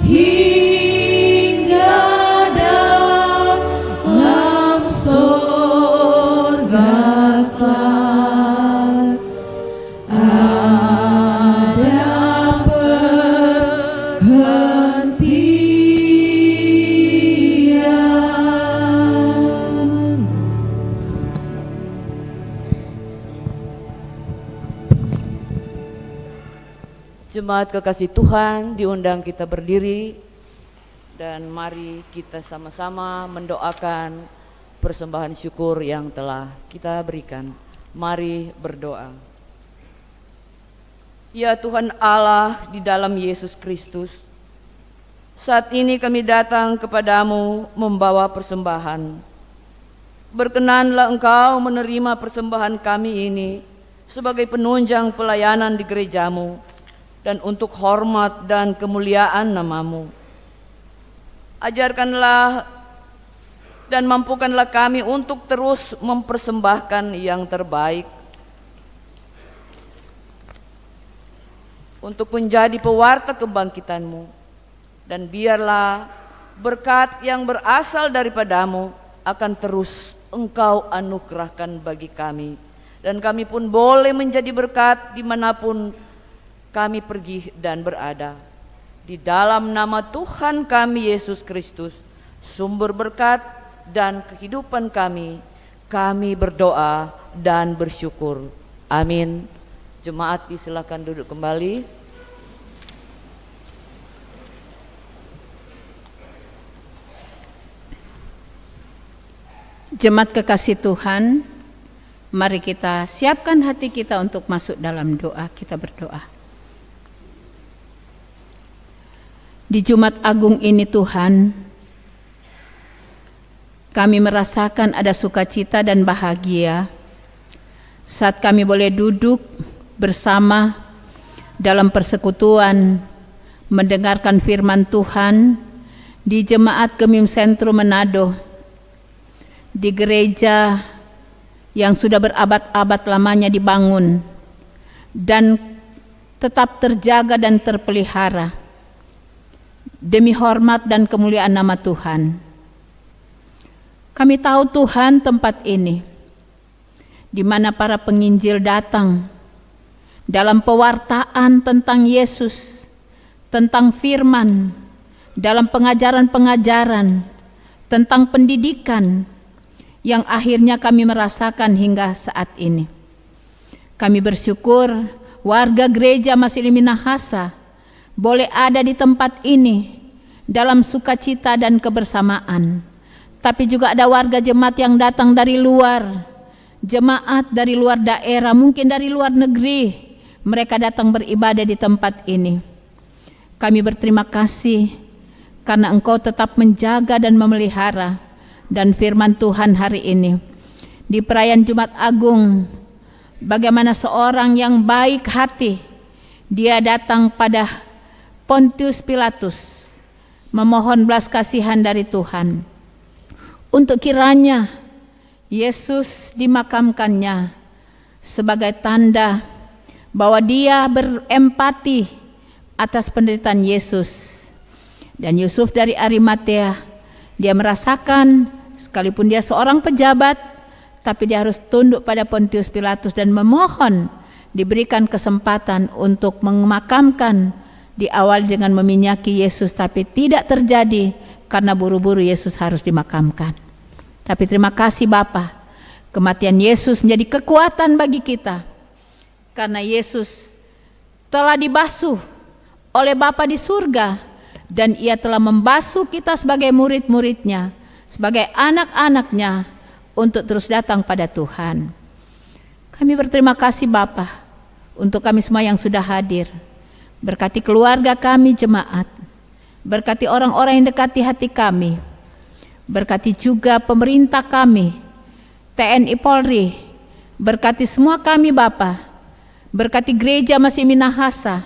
hingga dalam sorga kelak ada perhentian. Jemaat kekasih Tuhan, diundang kita berdiri dan mari kita sama-sama mendoakan persembahan syukur yang telah kita berikan. Mari berdoa. Ya Tuhan Allah di dalam Yesus Kristus, saat ini kami datang kepadamu membawa persembahan. Berkenanlah Engkau menerima persembahan kami ini sebagai penunjang pelayanan di gerejamu dan untuk hormat dan kemuliaan namamu. Ajarkanlah dan mampukanlah kami untuk terus mempersembahkan yang terbaik untuk menjadi pewarta kebangkitan-Mu, dan biarlah berkat yang berasal daripadamu akan terus Engkau anugerahkan bagi kami, dan kami pun boleh menjadi berkat dimanapun kami pergi dan berada. Di dalam nama Tuhan kami Yesus Kristus, sumber berkat dan kehidupan kami berdoa dan bersyukur. Amin. Jemaat disilakan duduk kembali. Jemaat kekasih Tuhan, mari kita siapkan hati kita untuk masuk dalam doa. Kita berdoa. Di Jumat Agung ini Tuhan, kami merasakan ada sukacita dan bahagia saat kami boleh duduk bersama dalam persekutuan mendengarkan firman Tuhan di Jemaat Gemim Sentrum Manado, di gereja yang sudah berabad-abad lamanya dibangun dan tetap terjaga dan terpelihara demi hormat dan kemuliaan nama Tuhan. Kami tahu Tuhan tempat ini, di mana para penginjil datang dalam pewartaan tentang Yesus, tentang firman, dalam pengajaran-pengajaran, tentang pendidikan, yang akhirnya kami merasakan hingga saat ini. Kami bersyukur warga gereja Masili Minahasa boleh ada di tempat ini dalam sukacita dan kebersamaan. Tapi juga ada warga jemaat yang datang dari luar, jemaat dari luar daerah, mungkin dari luar negeri. Mereka datang beribadah di tempat ini. Kami berterima kasih karena Engkau tetap menjaga dan memelihara. Dan firman Tuhan hari ini di perayaan Jumat Agung, bagaimana seorang yang baik hati, dia datang pada Pontius Pilatus memohon belas kasihan dari Tuhan untuk kiranya Yesus dimakamkannya sebagai tanda bahwa dia berempati atas penderitaan Yesus. Dan Yusuf dari Arimatea, dia merasakan sekalipun dia seorang pejabat, tapi dia harus tunduk pada Pontius Pilatus dan memohon diberikan kesempatan untuk memakamkan. Diawali dengan meminyaki Yesus, tapi tidak terjadi karena buru-buru Yesus harus dimakamkan. Tapi terima kasih Bapa, kematian Yesus menjadi kekuatan bagi kita, karena Yesus telah dibasuh oleh Bapa di surga, dan Ia telah membasuh kita sebagai murid-muridnya, sebagai anak-anaknya, untuk terus datang pada Tuhan. Kami berterima kasih Bapa untuk kami semua yang sudah hadir. Berkati keluarga kami jemaat, berkati orang-orang yang dekati hati kami, berkati juga pemerintah kami, TNI Polri, berkati semua kami Bapa, berkati gereja Masih Minahasa,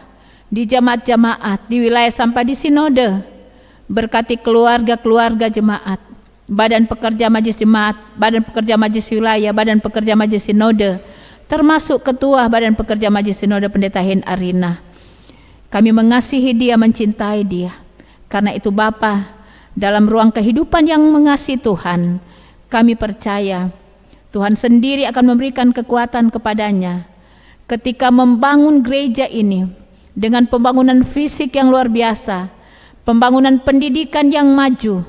di jemaat-jemaat, di wilayah sampai di sinode, berkati keluarga-keluarga jemaat, badan pekerja majelis jemaat, badan pekerja majelis wilayah, badan pekerja majelis sinode, termasuk ketua badan pekerja majelis sinode Pendeta Hen Arina. Kami mengasihi dia, mencintai dia. Karena itu Bapa, dalam ruang kehidupan yang mengasihi Tuhan, kami percaya Tuhan sendiri akan memberikan kekuatan kepadanya ketika membangun gereja ini dengan pembangunan fisik yang luar biasa, pembangunan pendidikan yang maju,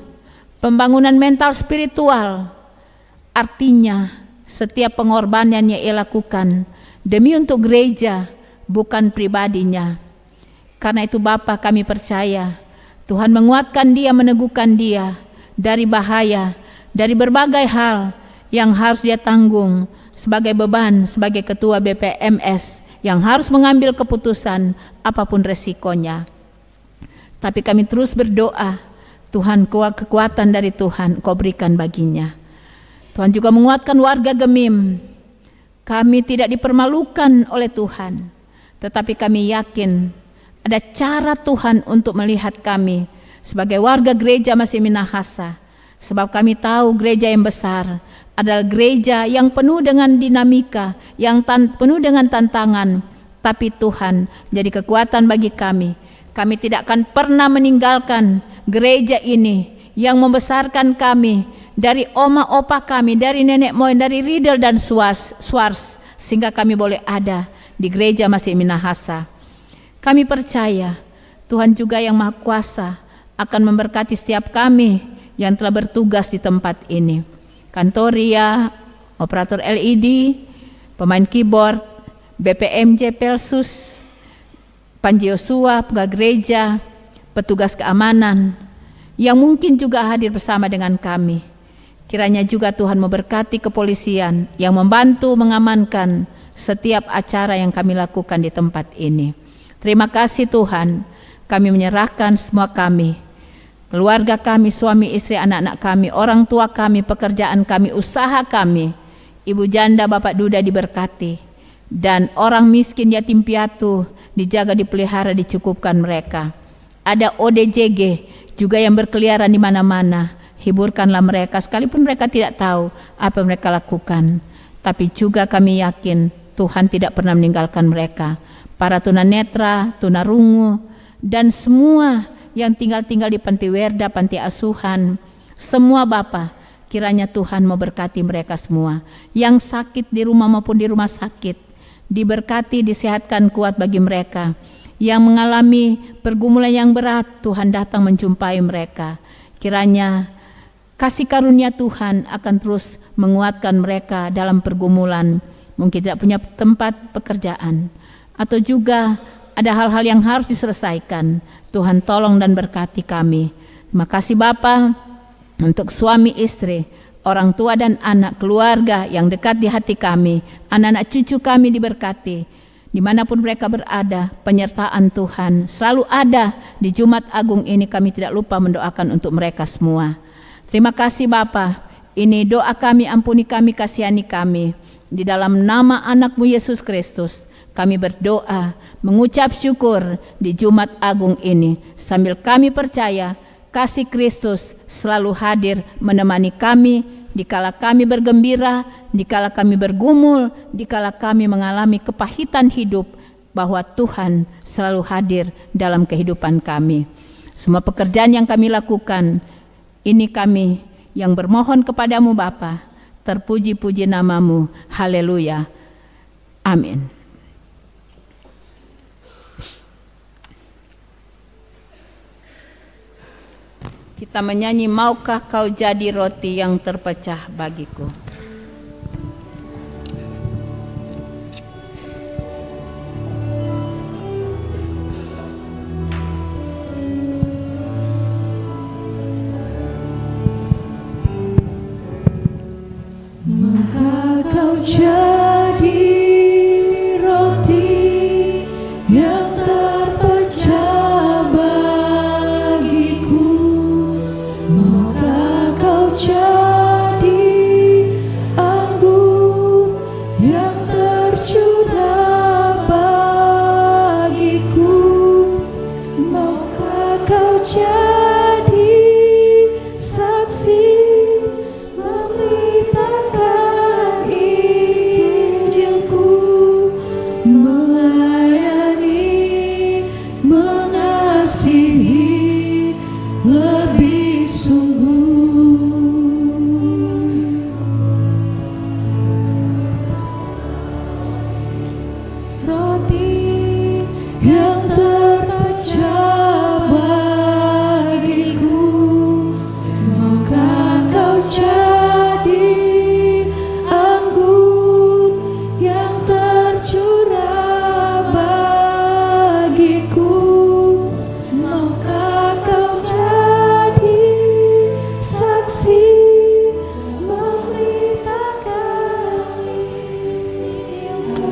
pembangunan mental spiritual. Artinya setiap pengorbanan yang ia lakukan demi untuk gereja, bukan pribadinya. Karena itu Bapa, kami percaya Tuhan menguatkan dia, meneguhkan dia dari bahaya, dari berbagai hal yang harus dia tanggung sebagai beban, sebagai ketua BPMS yang harus mengambil keputusan apapun resikonya. Tapi kami terus berdoa, Tuhan, kekuatan dari Tuhan Kau berikan baginya. Tuhan juga menguatkan warga Gemim. Kami tidak dipermalukan oleh Tuhan, tetapi kami yakin ada cara Tuhan untuk melihat kami sebagai warga gereja Masih Minahasa. Sebab kami tahu gereja yang besar adalah gereja yang penuh dengan dinamika, yang penuh dengan tantangan. Tapi Tuhan jadi kekuatan bagi kami. Kami tidak akan pernah meninggalkan gereja ini yang membesarkan kami dari oma opa kami, dari nenek moyang, dari Riedel dan Swars, sehingga kami boleh ada di gereja Masih Minahasa. Kami percaya Tuhan juga yang Maha Kuasa akan memberkati setiap kami yang telah bertugas di tempat ini. Kantoria, operator LED, pemain keyboard, BPMJ Pelsus, Panji Yosua, pegawai gereja, petugas keamanan, yang mungkin juga hadir bersama dengan kami. Kiranya juga Tuhan memberkati kepolisian yang membantu mengamankan setiap acara yang kami lakukan di tempat ini. Terima kasih Tuhan, kami menyerahkan semua kami, keluarga kami, suami, istri, anak-anak kami, orang tua kami, pekerjaan kami, usaha kami. Ibu janda, Bapak duda diberkati, dan orang miskin, yatim piatu dijaga, dipelihara, dicukupkan mereka. Ada ODJG juga yang berkeliaran di mana-mana. Hiburkanlah mereka sekalipun mereka tidak tahu apa mereka lakukan. Tapi juga kami yakin Tuhan tidak pernah meninggalkan mereka. Para tunanetra, tunarungu, dan semua yang tinggal-tinggal di panti werda, panti asuhan, semua Bapa, kiranya Tuhan memberkati mereka semua. Yang sakit di rumah maupun di rumah sakit, diberkati, disehatkan, kuat bagi mereka. Yang mengalami pergumulan yang berat, Tuhan datang menjumpai mereka. Kiranya kasih karunia Tuhan akan terus menguatkan mereka dalam pergumulan, mungkin tidak punya tempat pekerjaan, atau juga ada hal-hal yang harus diselesaikan. Tuhan tolong dan berkati kami. Terima kasih Bapa untuk suami istri, orang tua dan anak, keluarga yang dekat di hati kami, anak-anak cucu kami diberkati. Dimanapun mereka berada, penyertaan Tuhan selalu ada di Jumat Agung ini. Kami tidak lupa mendoakan untuk mereka semua. Terima kasih Bapa. Ini doa kami, ampuni kami, kasihani kami. Di dalam nama anak-Mu Yesus Kristus, kami berdoa, mengucap syukur di Jumat Agung ini. Sambil kami percaya, kasih Kristus selalu hadir menemani kami, dikala kami bergembira, dikala kami bergumul, dikala kami mengalami kepahitan hidup, bahwa Tuhan selalu hadir dalam kehidupan kami. Semua pekerjaan yang kami lakukan, ini kami yang bermohon kepadamu Bapa, terpuji-puji namamu, haleluya, amin. Kita menyanyi, maukah kau jadi roti yang terpecah bagiku. Maka kau jadi roti yang terpecah bagiku. Maka kau jadi anggur yang tercurah bagiku. Maka kau jadi saksi memberitakan Injilku, melayani, mengasihi lebih sungguh. Roti yang terpecah bagiku, maka kau jadi anggur yang tercurah bagiku. Maka kau jadi saksi memberitakan Injilku.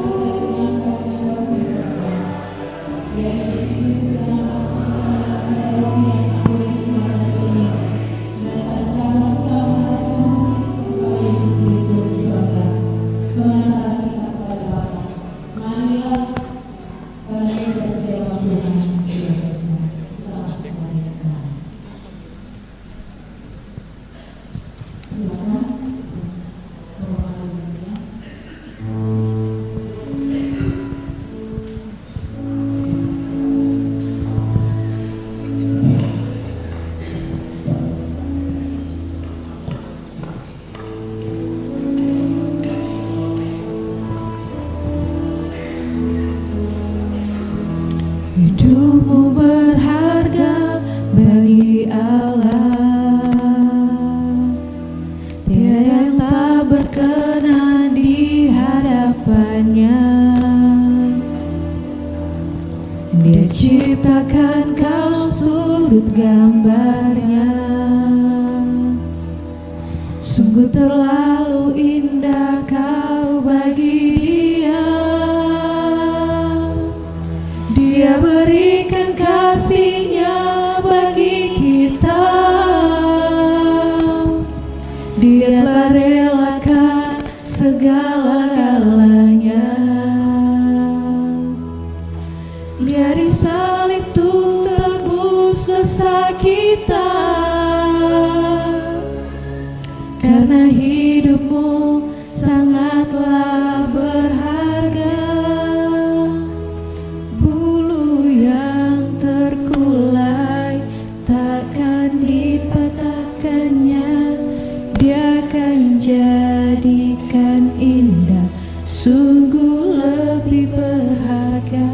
Hidupmu berharga bagi Allah, tiada yang tak berkenan di hadapannya. Dia ciptakan kau turut gambarnya. Sungguh terlalu indah kau bagi Dia. Dia berikan kasih-Nya bagi kita. Dia telah relakan segala-galanya. Dia disalib untuk tebus dosa kita. Karena hidupmu sangatlah berharga. Bulu yang terkulai takkan dipatahkannya. Dia akan jadikan indah, sungguh lebih berharga.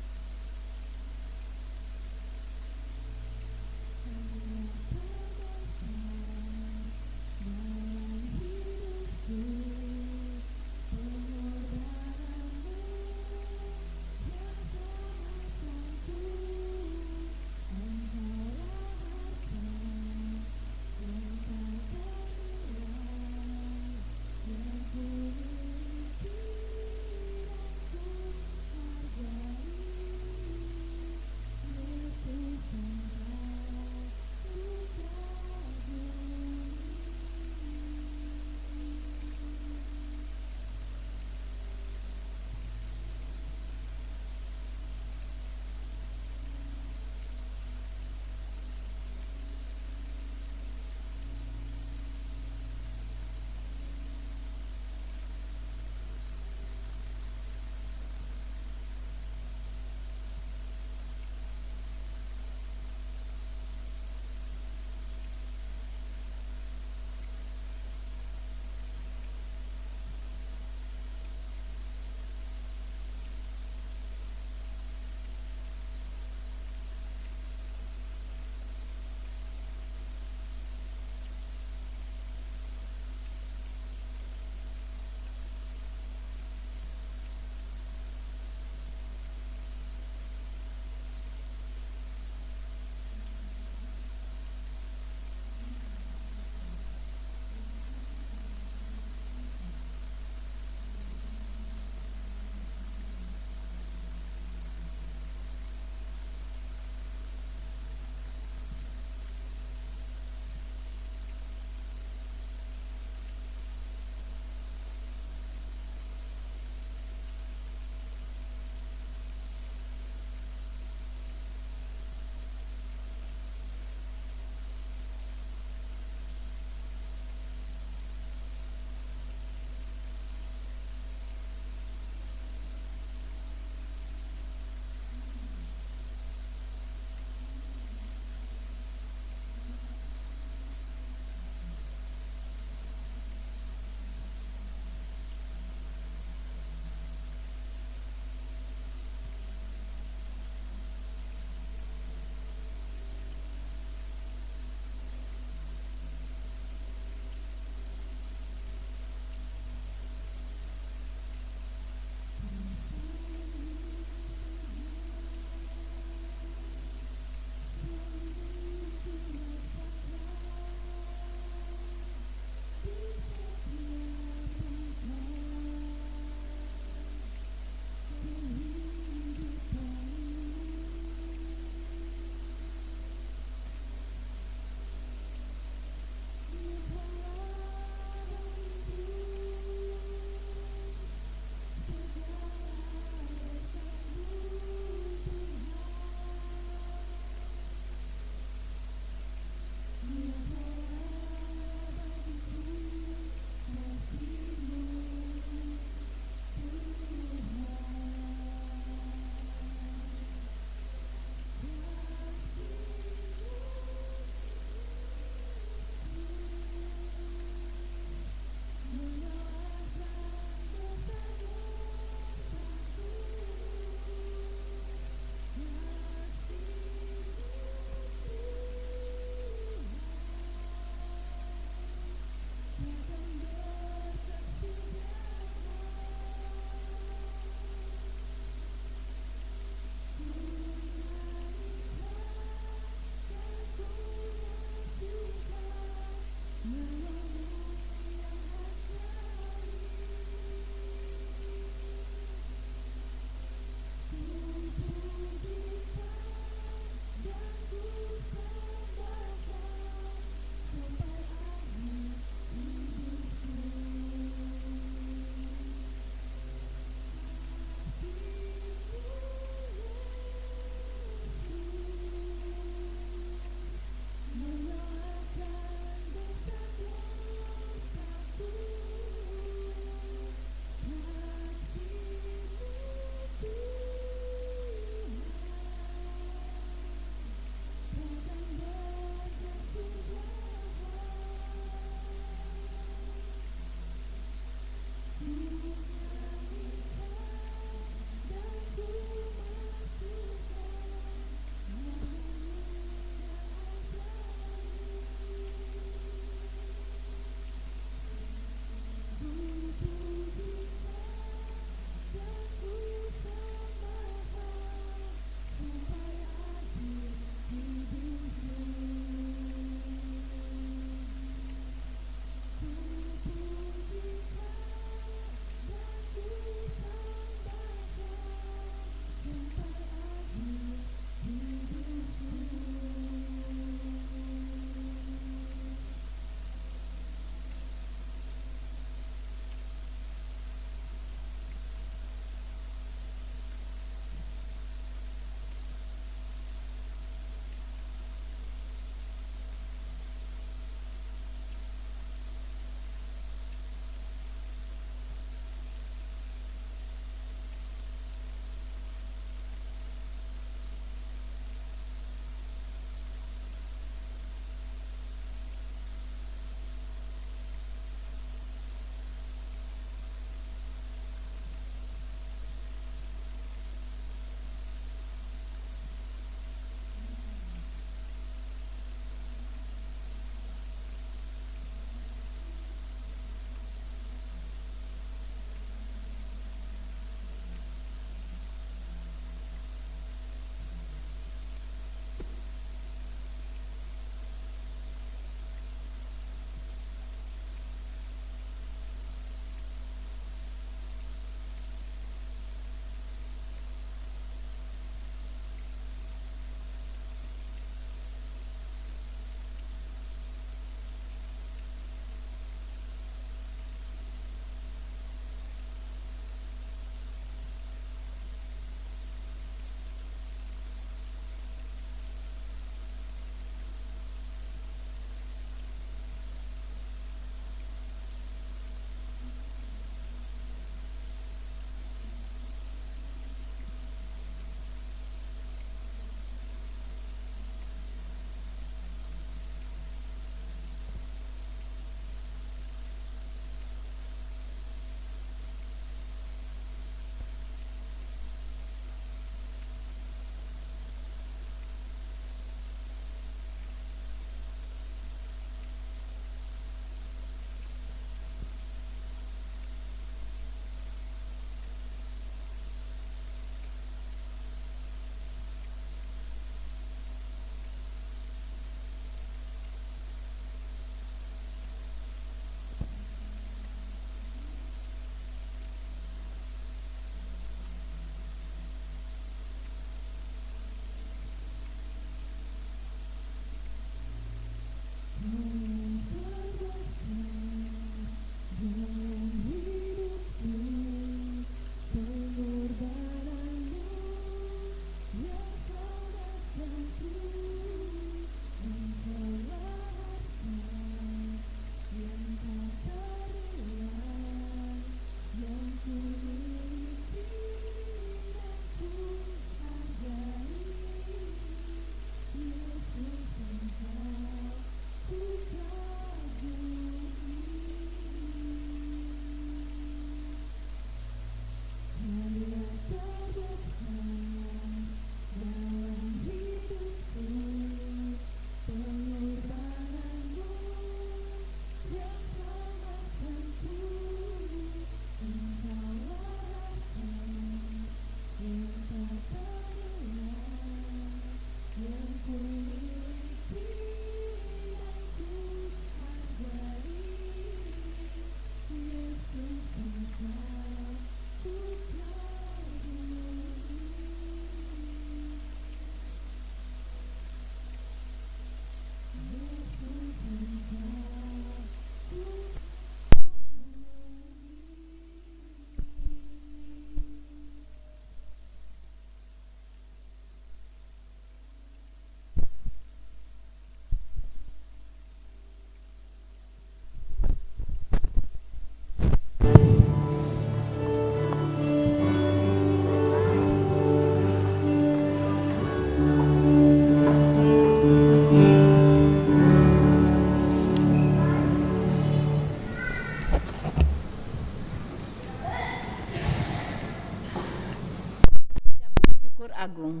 Agung.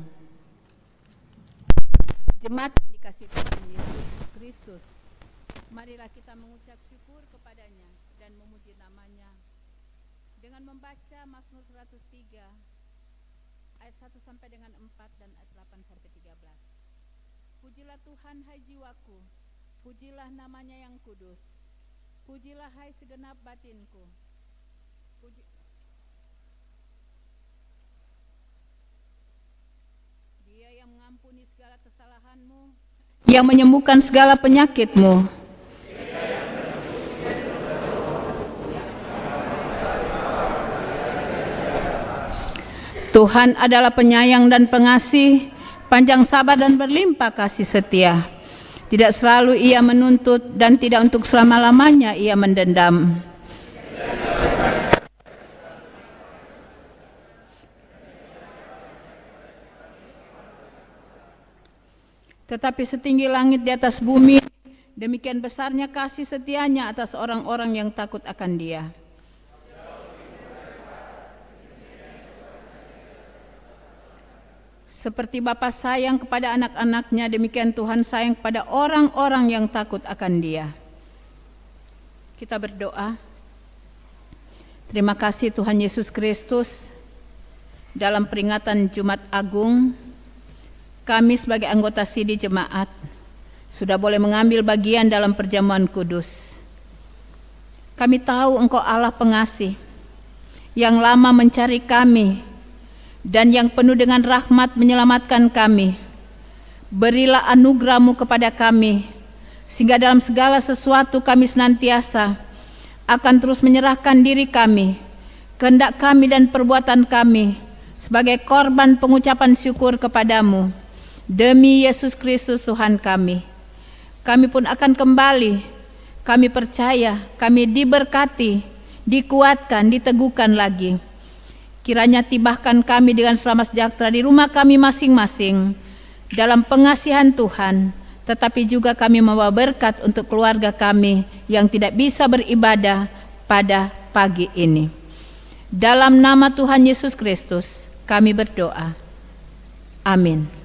Jemaat yang dikasihi Tuhan Yesus Kristus, marilah kita mengucap syukur kepadanya dan memuji namanya dengan membaca Mazmur 103 ayat 1 sampai dengan 4 dan ayat 8 sampai 13. Pujilah Tuhan hai jiwaku, pujilah namanya yang kudus. Pujilah hai segenap batinku. Dia yang mengampuni segala kesalahanmu, yang menyembuhkan segala penyakitmu. Tuhan adalah penyayang dan pengasih, panjang sabar dan berlimpah kasih setia. Tidak selalu ia menuntut dan tidak untuk selama-lamanya ia mendendam. Tetapi setinggi langit di atas bumi, demikian besarnya kasih setianya atas orang-orang yang takut akan Dia. Seperti Bapa sayang kepada anak-anaknya, demikian Tuhan sayang kepada orang-orang yang takut akan Dia. Kita berdoa. Terima kasih Tuhan Yesus Kristus, dalam peringatan Jumat Agung, kami sebagai anggota Sidi Jemaat sudah boleh mengambil bagian dalam perjamuan kudus. Kami tahu Engkau Allah pengasih, yang lama mencari kami, dan yang penuh dengan rahmat menyelamatkan kami. Berilah anugerah-Mu kepada kami, sehingga dalam segala sesuatu kami senantiasa akan terus menyerahkan diri kami, kehendak kami dan perbuatan kami sebagai korban pengucapan syukur kepadamu. Demi Yesus Kristus Tuhan kami. Kami pun akan kembali. Kami percaya, kami diberkati, dikuatkan, diteguhkan lagi. Kiranya tibahkan kami dengan selamat sejahtera di rumah kami masing-masing, dalam pengasihan Tuhan, tetapi juga kami membawa berkat untuk keluarga kami yang tidak bisa beribadah pada pagi ini. Dalam nama Tuhan Yesus Kristus, kami berdoa. Amin.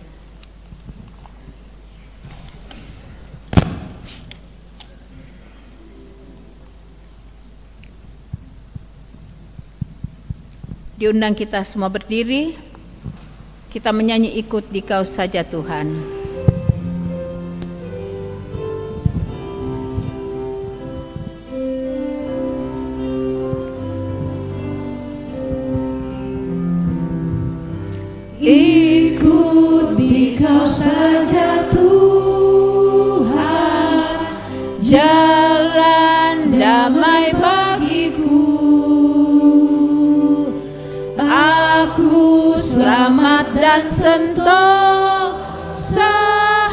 Diundang kita semua berdiri, kita menyanyi ikut Dikau saja Tuhan. Ikut Dikau saja Tuhan, jalan damai bagiku. Aku selamat dan sentosa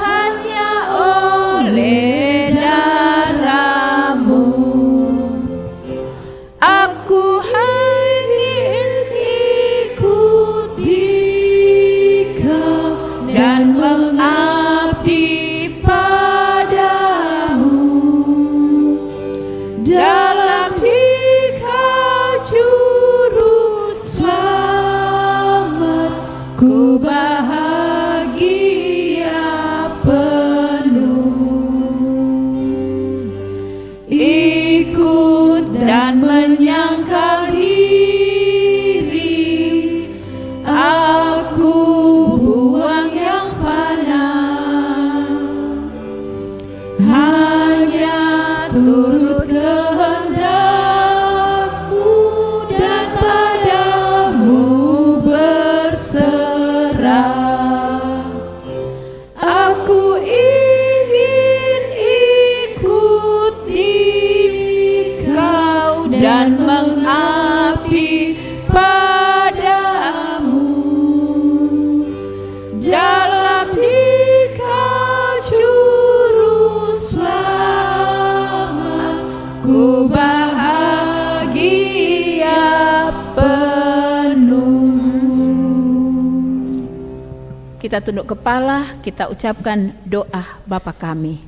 hanya oleh darah-Mu. Aku ingin ikut Dikau dan mengabdi padamu. Dalam Dikau juru selamat, ku bahagia penuh. Ikut dan menyangkal diri, aku buang yang fana, hanya turut kehendak-Mu dan padamu berserah. Aku ingin ikut Dikau dan mengabdi padamu. Dalam Dikau juru selamat, ku bahagia penuh. Kita tunduk kepala, kita ucapkan doa Bapa kami.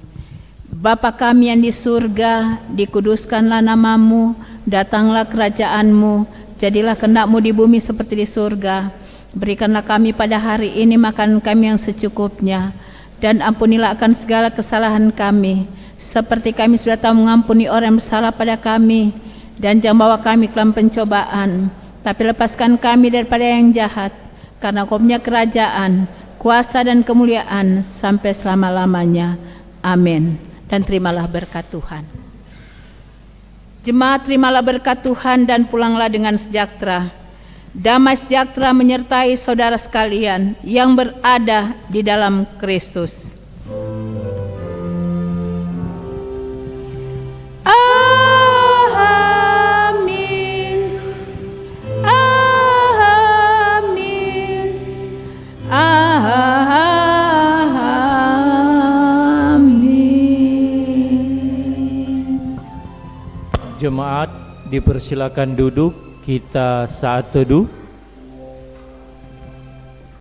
Bapa kami yang di surga, dikuduskanlah nama-Mu, datanglah kerajaan-Mu, jadilah kehendak-Mu di bumi seperti di surga. Berikanlah kami pada hari ini makanan kami yang secukupnya, dan ampunilah akan segala kesalahan kami, seperti kami sudah tahu mengampuni orang yang bersalah pada kami. Dan jangan bawa kami ke dalam pencobaan, tapi lepaskan kami daripada yang jahat, karena Kau punya kerajaan, kuasa dan kemuliaan sampai selama-lamanya. Amin. Dan terimalah berkat Tuhan. Jemaat, terimalah berkat Tuhan dan pulanglah dengan sejahtera. Damai sejahtera menyertai saudara sekalian yang berada di dalam Kristus. Amin. Amin. Amin. Jemaat dipersilakan duduk, kita saat teduh.